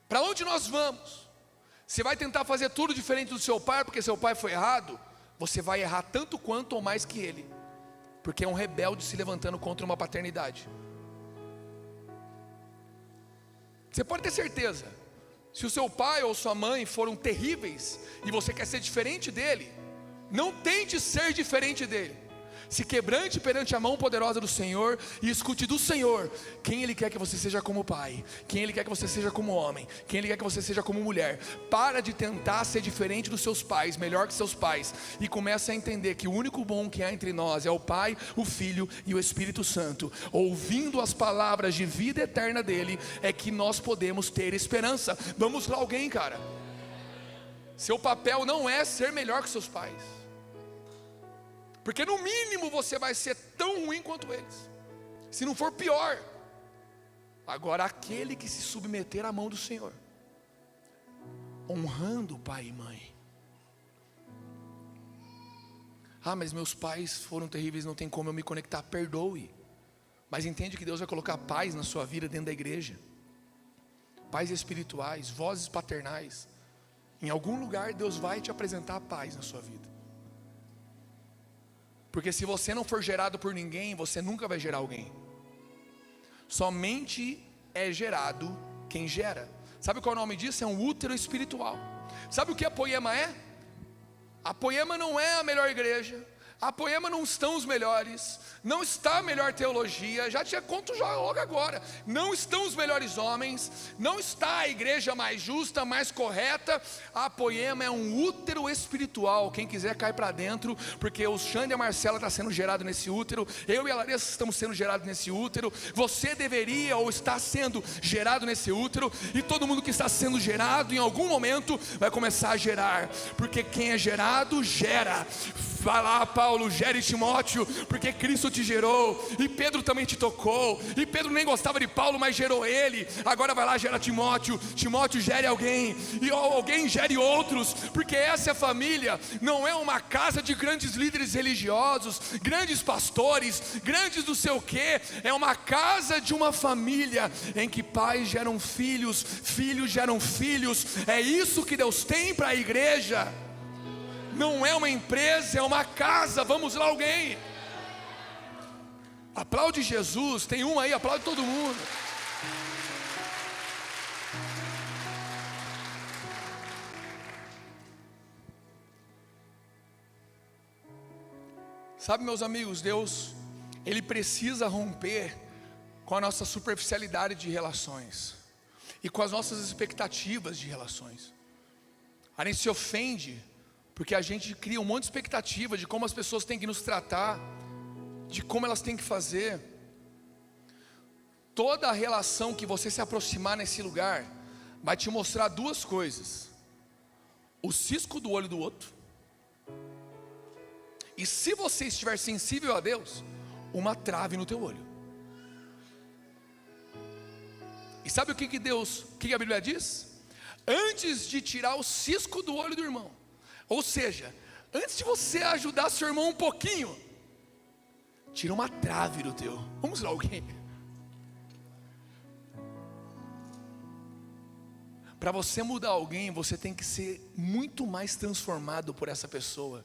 Para onde nós vamos? Você vai tentar fazer tudo diferente do seu pai, porque seu pai foi errado? Você vai errar tanto quanto ou mais que ele, porque é um rebelde se levantando contra uma paternidade. Você pode ter certeza, se o seu pai ou sua mãe foram terríveis, e você quer ser diferente dele, não tente ser diferente dele. Se quebrante perante a mão poderosa do Senhor e escute do Senhor quem Ele quer que você seja como pai, quem Ele quer que você seja como homem, quem Ele quer que você seja como mulher. Para de tentar ser diferente dos seus pais, melhor que seus pais, e começa a entender que o único bom que há entre nós é o Pai, o Filho e o Espírito Santo. Ouvindo as palavras de vida eterna dEle é que nós podemos ter esperança. Vamos lá, alguém, cara. Seu papel não é ser melhor que seus pais, porque no mínimo você vai ser tão ruim quanto eles, se não for pior. Agora, aquele que se submeter à mão do Senhor, honrando pai e mãe. Ah, mas meus pais foram terríveis, não tem como eu me conectar. Perdoe, mas entende que Deus vai colocar paz na sua vida dentro da igreja, pais espirituais, vozes paternais. Em algum lugar Deus vai te apresentar a paz na sua vida. Porque se você não for gerado por ninguém, você nunca vai gerar alguém. Somente é gerado quem gera. Sabe qual é o nome disso? É um útero espiritual. Sabe o que a Poema é? A Poema não é a melhor igreja, A Poema não estão os melhores, não está a melhor teologia, já te conto já logo agora, não estão os melhores homens, não está a igreja mais justa, mais correta. A Poema é um útero espiritual, quem quiser cai para dentro, porque o Xande e a Marcela está sendo gerado nesse útero, eu e a Larissa estamos sendo gerados nesse útero, você deveria ou está sendo gerado nesse útero, e todo mundo que está sendo gerado em algum momento vai começar a gerar, porque quem é gerado gera. Vai lá, Paulo, gere Timóteo, porque Cristo te gerou, e Pedro também te tocou, e Pedro nem gostava de Paulo, mas gerou ele. Agora vai lá, gera Timóteo, Timóteo gere alguém, e alguém gere outros, porque essa família não é uma casa de grandes líderes religiosos, grandes pastores, grandes do sei o que, é uma casa de uma família, em que pais geram filhos, filhos geram filhos. É isso que Deus tem para a igreja. Não é uma empresa, é uma casa. Vamos lá, alguém. Aplaude Jesus. Tem um aí, aplaude todo mundo. Sabe, meus amigos, Deus, Ele precisa romper com a nossa superficialidade de relações e com as nossas expectativas de relações. A gente se ofende porque a gente cria um monte de expectativa de como as pessoas têm que nos tratar, de como elas têm que fazer. Toda a relação que você se aproximar nesse lugar vai te mostrar duas coisas: o cisco do olho do outro, e se você estiver sensível a Deus, uma trave no teu olho. E sabe o que a Bíblia diz? Antes de tirar o cisco do olho do irmão, ou seja, antes de você ajudar seu irmão um pouquinho, tira uma trave do teu. Vamos lá, alguém. Para você mudar alguém, você tem que ser muito mais transformado por essa pessoa.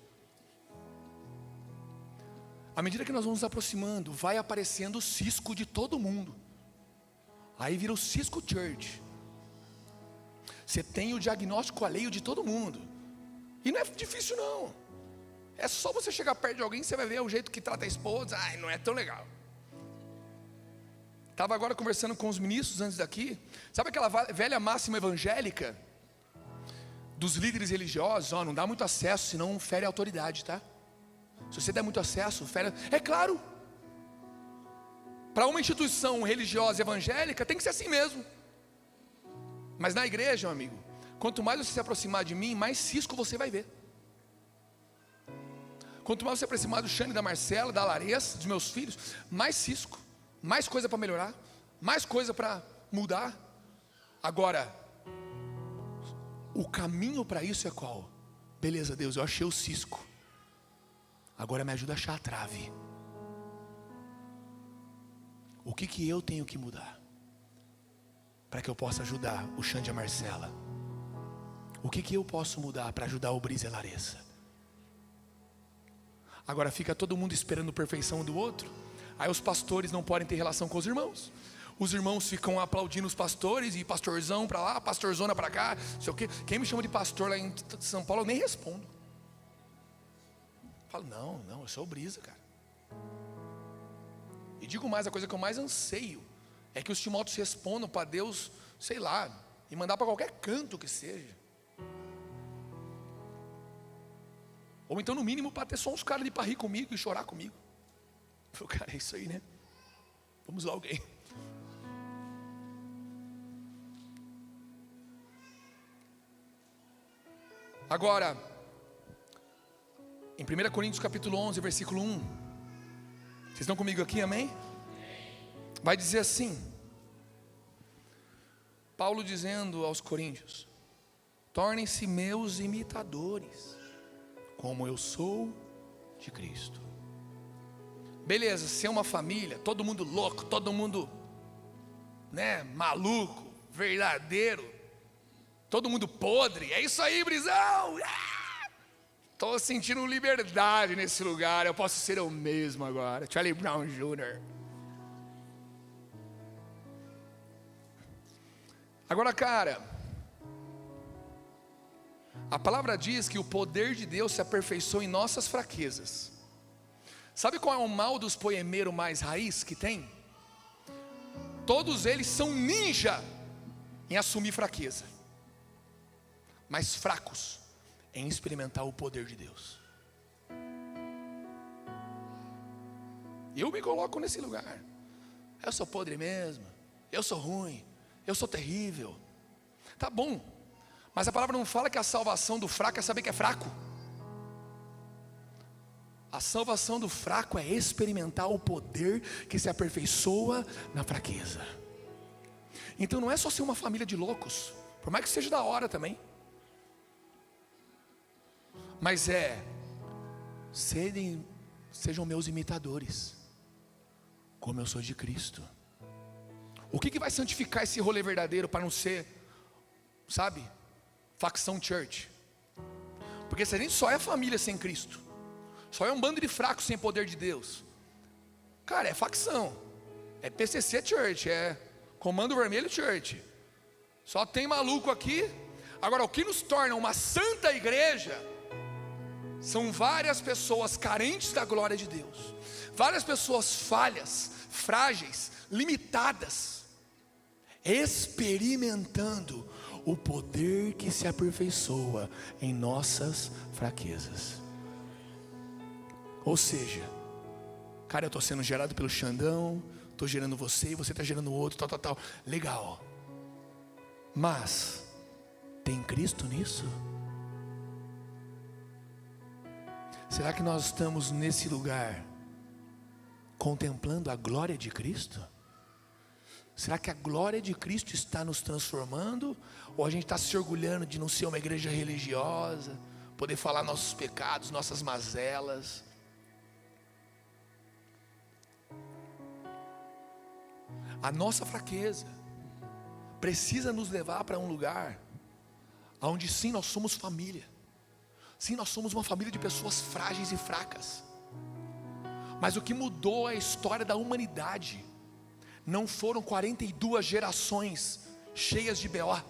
À medida que nós vamos nos aproximando, vai aparecendo o cisco de todo mundo. Aí vira o cisco church. Você tem o diagnóstico alheio de todo mundo. E não é difícil não. É só você chegar perto de alguém e você vai ver o jeito que trata a esposa. Ai, não é tão legal. Estava agora conversando com os ministros antes daqui. Sabe aquela velha máxima evangélica dos líderes religiosos? Não dá muito acesso, senão fere a autoridade, tá? Se você der muito acesso, fere. É claro. Para uma instituição religiosa evangélica tem que ser assim mesmo. Mas na igreja, meu amigo, quanto mais você se aproximar de mim, mais cisco você vai ver. Quanto mais você se aproximar do Xande, da Marcela, da Larissa, dos meus filhos, mais cisco, mais coisa para melhorar, mais coisa para mudar. Agora, o caminho para isso é qual? Beleza, Deus, eu achei o cisco, agora me ajuda a achar a trave. O que eu tenho que mudar para que eu possa ajudar o Xande e a Marcela? O que eu posso mudar para ajudar o Brisa e a Larissa? Agora fica todo mundo esperando a perfeição do outro. Aí os pastores não podem ter relação com os irmãos. Os irmãos ficam aplaudindo os pastores, e pastorzão para lá, pastorzona para cá, não sei o quê. Quem me chama de pastor lá em São Paulo, eu nem respondo. Falo, não, eu sou o Brisa, cara. E digo mais, a coisa que eu mais anseio é que os Timóteos respondam para Deus, sei lá, e mandar para qualquer canto que seja. Ou então no mínimo para ter só uns caras ali para rir comigo e chorar comigo. Eu falei, cara, é isso aí, né? Vamos lá, alguém. Agora, em 1 Coríntios capítulo 11, versículo 1. Vocês estão comigo aqui, amém? Vai dizer assim, Paulo dizendo aos coríntios: tornem-se meus imitadores, como eu sou de Cristo. Beleza, ser uma família, todo mundo louco, todo mundo, né, maluco, verdadeiro, todo mundo podre, é isso aí, Brisão! Estou sentindo liberdade nesse lugar, eu posso ser eu mesmo agora, Charlie Brown Jr. Agora, cara, a palavra diz que o poder de Deus se aperfeiçoa em nossas fraquezas. Sabe qual é o mal dos poemeiros mais raiz que tem? Todos eles são ninja em assumir fraqueza, mas fracos em experimentar o poder de Deus. Eu me coloco nesse lugar. Eu sou podre mesmo, eu sou ruim, eu sou terrível. Tá bom, mas a palavra não fala que a salvação do fraco é saber que é fraco. A salvação do fraco é experimentar o poder que se aperfeiçoa na fraqueza. Então não é só ser uma família de loucos, por mais que seja da hora também, mas sejam meus imitadores, como eu sou de Cristo. O que vai santificar esse rolê verdadeiro para não ser, sabe, facção church? Porque se a gente só é família sem Cristo, só é um bando de fracos sem poder de Deus, cara, é facção, é PCC church, é Comando Vermelho church, só tem maluco aqui. Agora, o que nos torna uma santa igreja são várias pessoas carentes da glória de Deus, várias pessoas falhas, frágeis, limitadas, experimentando o poder que se aperfeiçoa em nossas fraquezas. Ou seja, cara, eu estou sendo gerado pelo Xandão, estou gerando você e você está gerando outro, tal. Legal. Mas tem Cristo nisso? Será que nós estamos nesse lugar contemplando a glória de Cristo? Será que a glória de Cristo está nos transformando? Ou a gente está se orgulhando de não ser uma igreja religiosa, poder falar nossos pecados, nossas mazelas? A nossa fraqueza precisa nos levar para um lugar onde sim nós somos família. Sim, nós somos uma família de pessoas frágeis e fracas. Mas o que mudou a história da humanidade não foram 42 gerações cheias de BO.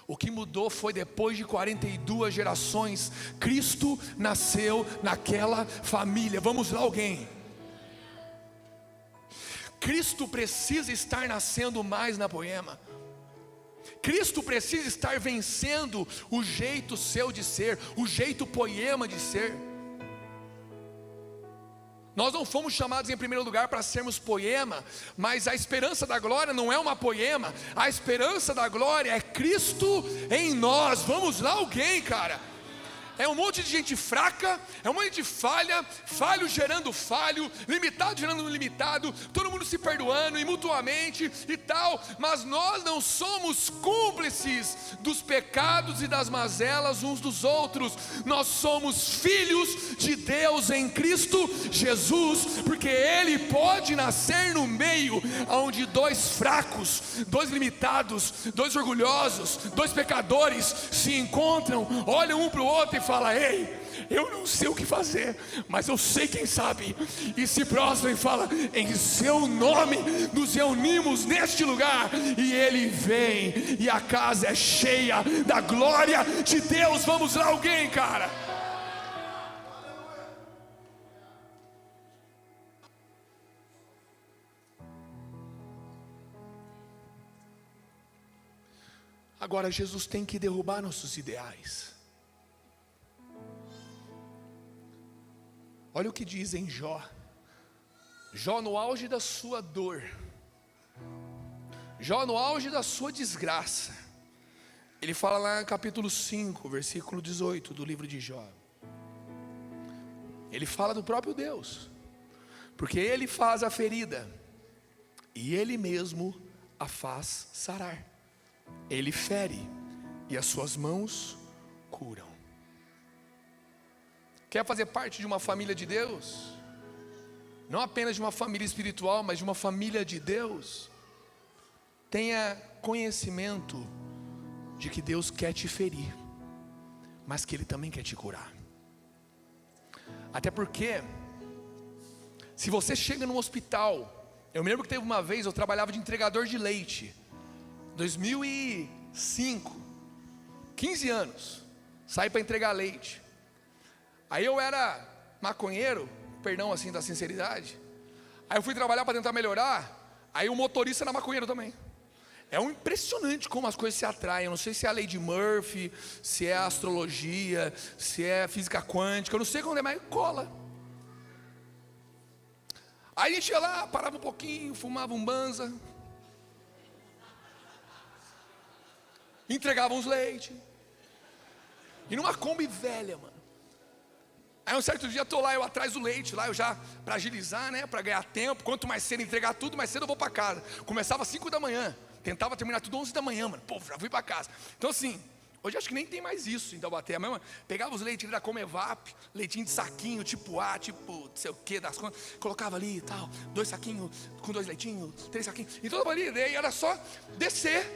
O que mudou foi depois de 42 gerações, Cristo nasceu naquela família. Vamos lá, alguém? Cristo precisa estar nascendo mais na Poema. Cristo precisa estar vencendo o jeito seu de ser, o jeito Poema de ser. Nós não fomos chamados em primeiro lugar para sermos Poema, mas a esperança da glória não é uma Poema. A esperança da glória é Cristo em nós. Vamos lá, alguém, cara? É um monte de gente fraca, é um monte de falha, falho gerando falho, limitado gerando limitado, todo mundo se perdoando e mutuamente e tal, mas nós não somos cúmplices dos pecados e das mazelas uns dos outros. Nós somos filhos de Deus em Cristo Jesus, porque Ele pode nascer no meio onde dois fracos, dois limitados, dois orgulhosos, dois pecadores se encontram, olham um para o outro e fala: ei, eu não sei o que fazer, mas eu sei quem sabe, e se prostram e fala: em seu nome nos reunimos neste lugar, e Ele vem, e a casa é cheia da glória de Deus. Vamos lá, alguém, cara? Agora Jesus tem que derrubar nossos ideais. Olha o que diz em Jó. Jó no auge da sua dor, Jó no auge da sua desgraça. Ele fala lá no capítulo 5, versículo 18 do livro de Jó. Ele fala do próprio Deus, porque Ele faz a ferida e Ele mesmo a faz sarar. Ele fere e as suas mãos curam. Quer fazer parte de uma família de Deus? Não apenas de uma família espiritual, mas de uma família de Deus. Tenha conhecimento de que Deus quer te ferir, mas que Ele também quer te curar. Até porque, se você chega num hospital, eu me lembro que teve uma vez, eu trabalhava de entregador de leite, 2005, 15 anos, saí para entregar leite. Aí eu era maconheiro, perdão assim da sinceridade. Aí eu fui trabalhar para tentar melhorar. Aí o motorista era maconheiro também. É impressionante como as coisas se atraem. Eu não sei se é a lei de Murphy, se é a astrologia, se é a física quântica. Eu não sei quando é, mas cola. Aí a gente ia lá, parava um pouquinho, fumava um banza, entregava uns leite. E numa Kombi velha, mano. Aí um certo dia tô lá, eu atrás do leite, lá eu já, para agilizar, né, para ganhar tempo. Quanto mais cedo entregar tudo, mais cedo eu vou para casa. Começava às 5 da manhã, tentava terminar tudo 11 da manhã, mano. Pô, já fui para casa. Então assim, hoje acho que nem tem mais isso em Taubaté. Mas, pegava os leitinhos da Comevap, leitinho de saquinho, tipo A, tipo não sei o que, das contas. Colocava ali e tal, 2 saquinhos com 2 leitinhos, 3 saquinhos. Então eu ali, daí era só descer,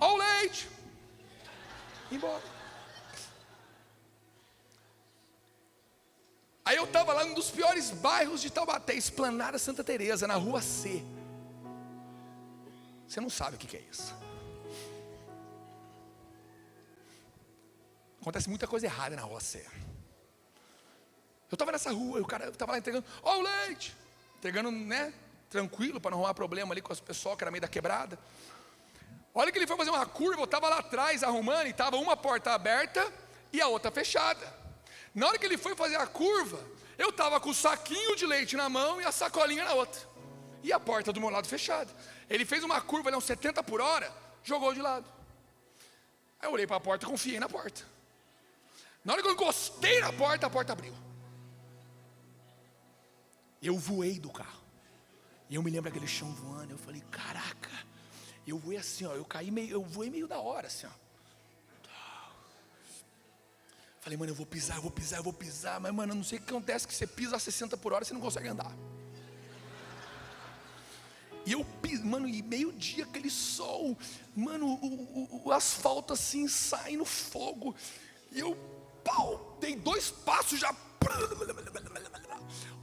ó o leite, ir embora. Aí eu estava lá num dos piores bairros de Taubaté, Esplanada Santa Teresa, na rua C. Você não sabe o que é isso. Acontece muita coisa errada na rua C. Eu estava nessa rua, e o cara estava lá entregando, ó o leite, entregando, né, tranquilo, para não arrumar problema ali com o pessoal que era meio da quebrada. Olha que ele foi fazer uma curva, eu estava lá atrás arrumando, e estava uma porta aberta e a outra fechada. Na hora que ele foi fazer a curva, eu estava com o saquinho de leite na mão e a sacolinha na outra. E a porta do meu lado fechada. Ele fez uma curva, uns 70 por hora, jogou de lado. Aí eu olhei para a porta e confiei na porta. Na hora que eu encostei na porta, a porta abriu. Eu voei do carro. E eu me lembro daquele chão voando. Eu falei, caraca. Eu voei assim, ó. Eu voei meio da hora, assim, ó. Falei, mano, eu vou pisar. Mas, mano, eu não sei o que acontece, que você pisa a 60 por hora, você não consegue andar. E eu piso, mano, e meio-dia, aquele sol, mano, o asfalto assim, sai no fogo. E eu, pau, dei 2 passos já.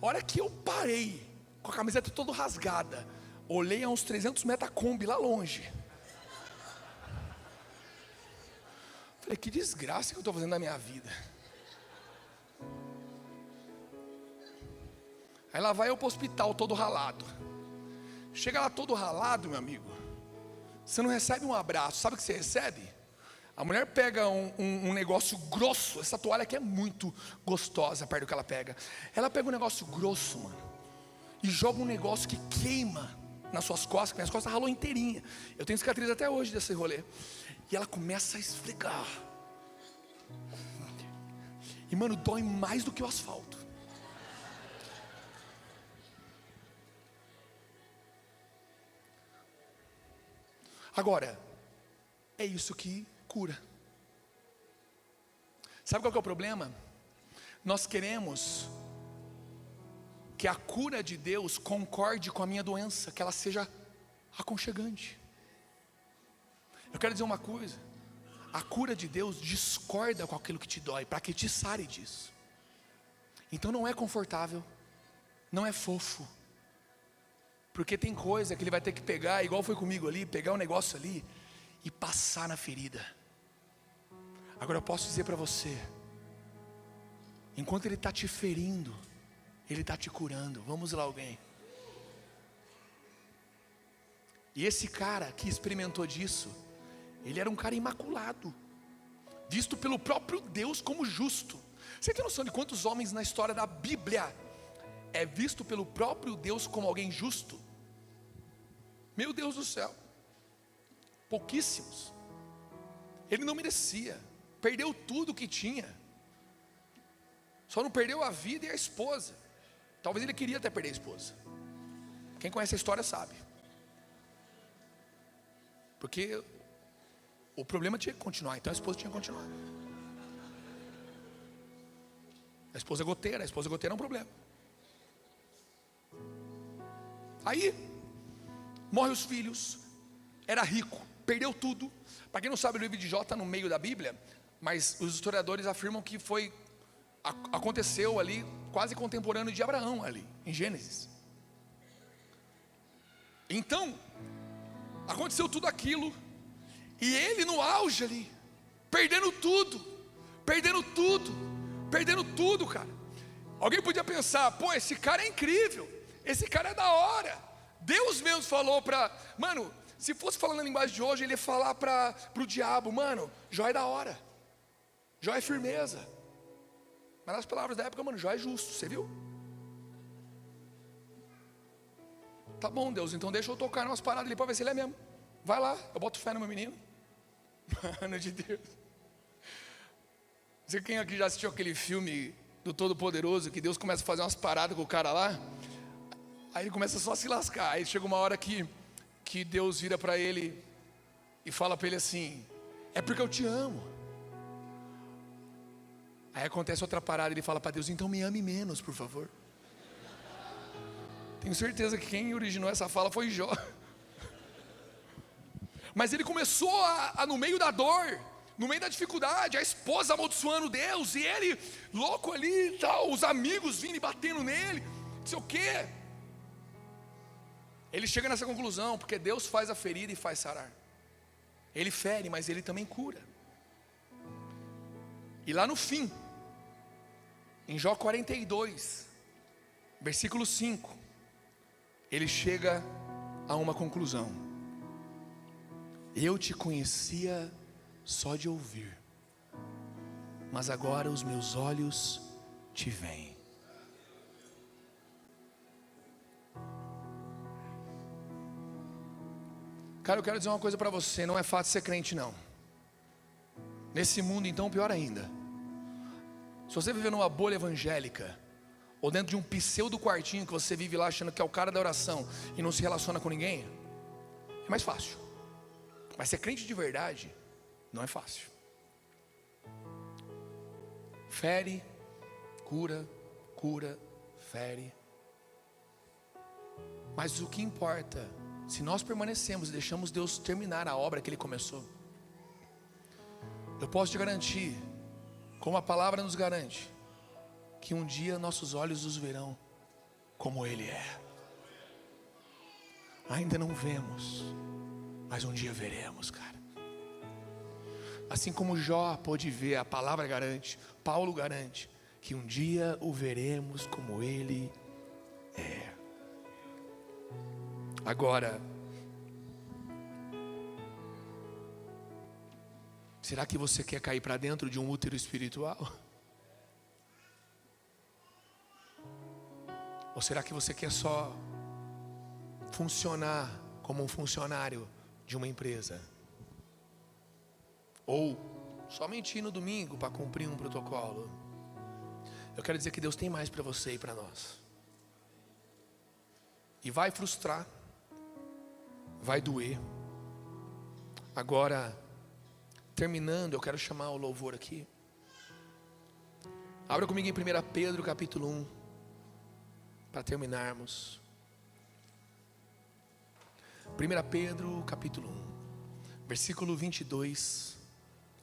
A hora que eu parei, com a camiseta toda rasgada, olhei a uns 300 metros a Kombi lá longe. Falei, que desgraça que eu estou fazendo na minha vida. Aí lá vai eu para o hospital todo ralado. Chega lá todo ralado, meu amigo. Você não recebe um abraço. Sabe o que você recebe? A mulher pega um negócio grosso. Essa toalha aqui é muito gostosa perto do que ela pega. Ela pega um negócio grosso, mano, e joga um negócio que queima nas suas costas. Minhas costas ralou inteirinha. Eu tenho cicatriz até hoje desse rolê. E ela começa a esfregar. E, mano, dói mais do que o asfalto. Agora, é isso que cura. Sabe qual que é o problema? Nós queremos que a cura de Deus concorde com a minha doença, que ela seja aconchegante. Eu quero dizer uma coisa: a cura de Deus discorda com aquilo que te dói, para que te sare disso. Então não é confortável, não é fofo, porque tem coisa que ele vai ter que pegar, igual foi comigo ali, pegar um negócio ali e passar na ferida. Agora eu posso dizer para você, enquanto ele está te ferindo, ele está te curando. Vamos lá, alguém. E esse cara que experimentou disso, ele era um cara imaculado, visto pelo próprio Deus como justo. Você tem noção de quantos homens na história da Bíblia é visto pelo próprio Deus como alguém justo? Meu Deus do céu, pouquíssimos. Ele não merecia, perdeu tudo que tinha, só não perdeu a vida e a esposa. Talvez ele queria até perder a esposa. Quem conhece a história sabe. Porque o problema tinha que continuar, então a esposa tinha que continuar. A esposa goteira é um problema. Aí, morre os filhos, era rico, perdeu tudo. Para quem não sabe, o livro de Jó está no meio da Bíblia, mas os historiadores afirmam que aconteceu ali, quase contemporâneo de Abraão ali, em Gênesis. Então, aconteceu tudo aquilo, e ele no auge ali, perdendo tudo, cara. Alguém podia pensar, pô, esse cara é incrível, esse cara é da hora. Deus mesmo falou para, mano, se fosse falando a linguagem de hoje, ele ia falar para o diabo, mano, Jó é da hora, Jó é firmeza. Mas nas palavras da época, mano, Jó é justo, você viu? Tá bom, Deus, então deixa eu tocar umas paradas ali para ver se ele é mesmo. Vai lá, eu boto fé no meu menino. Mano de Deus. Não sei quem aqui já assistiu aquele filme do Todo-Poderoso, que Deus começa a fazer umas paradas com o cara lá, aí ele começa só a se lascar. Aí chega uma hora que Deus vira para ele e fala para ele assim: é porque eu te amo. Aí acontece outra parada, ele fala para Deus: então me ame menos, por favor. Tenho certeza que quem originou essa fala foi Jó. Mas ele começou a no meio da dor, no meio da dificuldade, a esposa amaldiçoando Deus, e ele louco ali, tal, os amigos vindo e batendo nele, não sei o quê. Ele chega nessa conclusão, porque Deus faz a ferida e faz sarar. Ele fere, mas ele também cura. E lá no fim, em Jó 42, versículo 5, ele chega a uma conclusão: eu te conhecia só de ouvir, mas agora os meus olhos te veem. Cara, eu quero dizer uma coisa para você: não é fácil ser crente, não. Nesse mundo, então, pior ainda. Se você viver numa bolha evangélica, ou dentro de um pseudo quartinho que você vive lá achando que é o cara da oração e não se relaciona com ninguém, é mais fácil. Mas ser crente de verdade não é fácil. Fere, cura, fere. Mas o que importa, se nós permanecemos e deixamos Deus terminar a obra que Ele começou, eu posso te garantir, como a palavra nos garante, que um dia nossos olhos os verão como Ele é. Ainda não vemos, mas um dia veremos, cara. Assim como Jó pôde ver, a palavra garante, Paulo garante, que um dia o veremos como Ele é. Agora, será que você quer cair para dentro de um útero espiritual? Ou será que você quer só funcionar como um funcionário de uma empresa? Ou somente ir no domingo para cumprir um protocolo? Eu quero dizer que Deus tem mais para você e para nós. E vai frustrar, vai doer. Agora, terminando, eu quero chamar o louvor aqui. Abra comigo em 1 Pedro capítulo 1, para terminarmos. 1 Pedro capítulo 1, versículo 22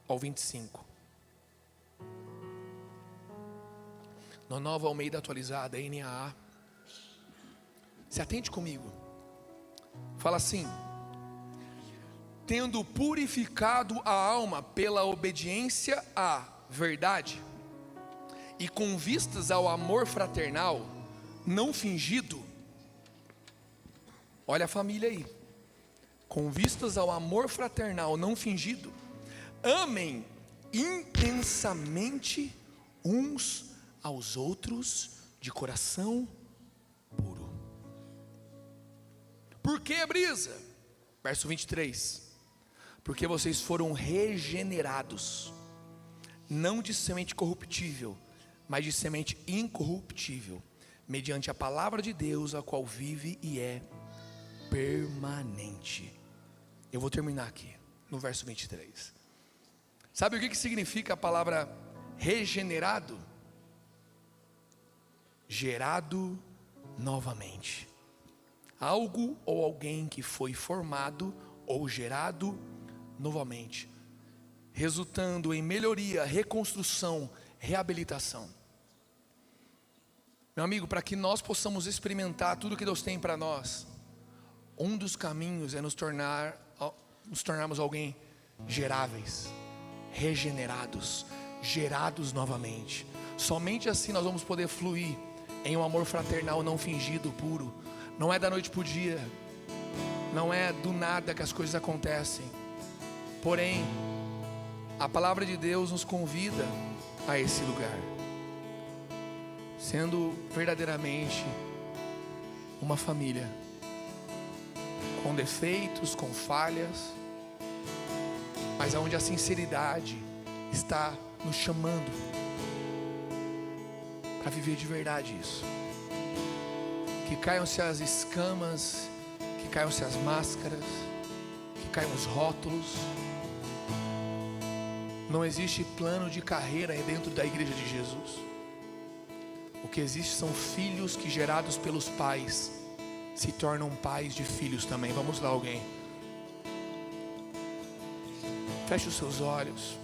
ao 25. Na Nova Almeida Atualizada, NAA. Se atente comigo. Fala assim: tendo purificado a alma pela obediência à verdade, e com vistas ao amor fraternal não fingido. Olha a família aí. Com vistas ao amor fraternal não fingido, amem intensamente uns aos outros de coração puro. Por que, Brisa? Verso 23. Porque vocês foram regenerados, não de semente corruptível, mas de semente incorruptível, mediante a palavra de Deus, a qual vive e é permanente. Eu vou terminar aqui, no verso 23. Sabe o que significa a palavra regenerado? Gerado novamente. Algo ou alguém que foi formado ou gerado novamente, resultando em melhoria, reconstrução, reabilitação. Meu amigo, para que nós possamos experimentar tudo que Deus tem para nós, um dos caminhos é nos tornarmos alguém geráveis, regenerados, gerados novamente. Somente assim nós vamos poder fluir em um amor fraternal não fingido, puro. Não é da noite para o dia, não é do nada que as coisas acontecem. Porém, a palavra de Deus nos convida a esse lugar, sendo verdadeiramente uma família, com defeitos, com falhas, mas onde a sinceridade está nos chamando para viver de verdade isso. Que caiam-se as escamas, que caiam-se as máscaras, que caiam os rótulos. Não existe plano de carreira dentro da igreja de Jesus. O que existe são filhos que, gerados pelos pais, se tornam pais de filhos também. Vamos lá, alguém. Feche os seus olhos.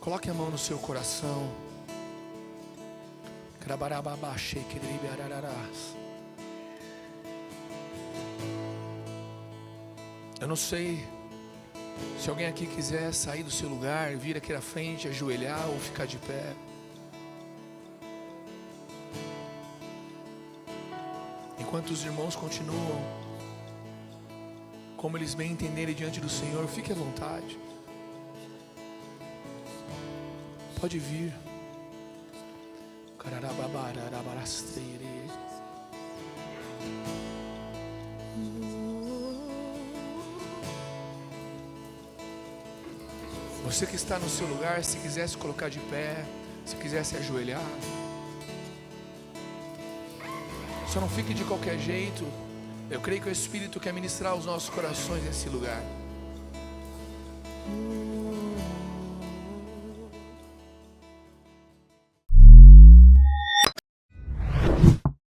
Coloque a mão no seu coração. Eu não sei se alguém aqui quiser sair do seu lugar, vir aqui na frente, ajoelhar ou ficar de pé. Enquanto os irmãos continuam como eles bem entenderem diante do Senhor, fique à vontade. Pode vir. Você que está no seu lugar, se quiser se colocar de pé, se quiser se ajoelhar, só não fique de qualquer jeito. Eu creio que o Espírito quer ministrar os nossos corações nesse lugar.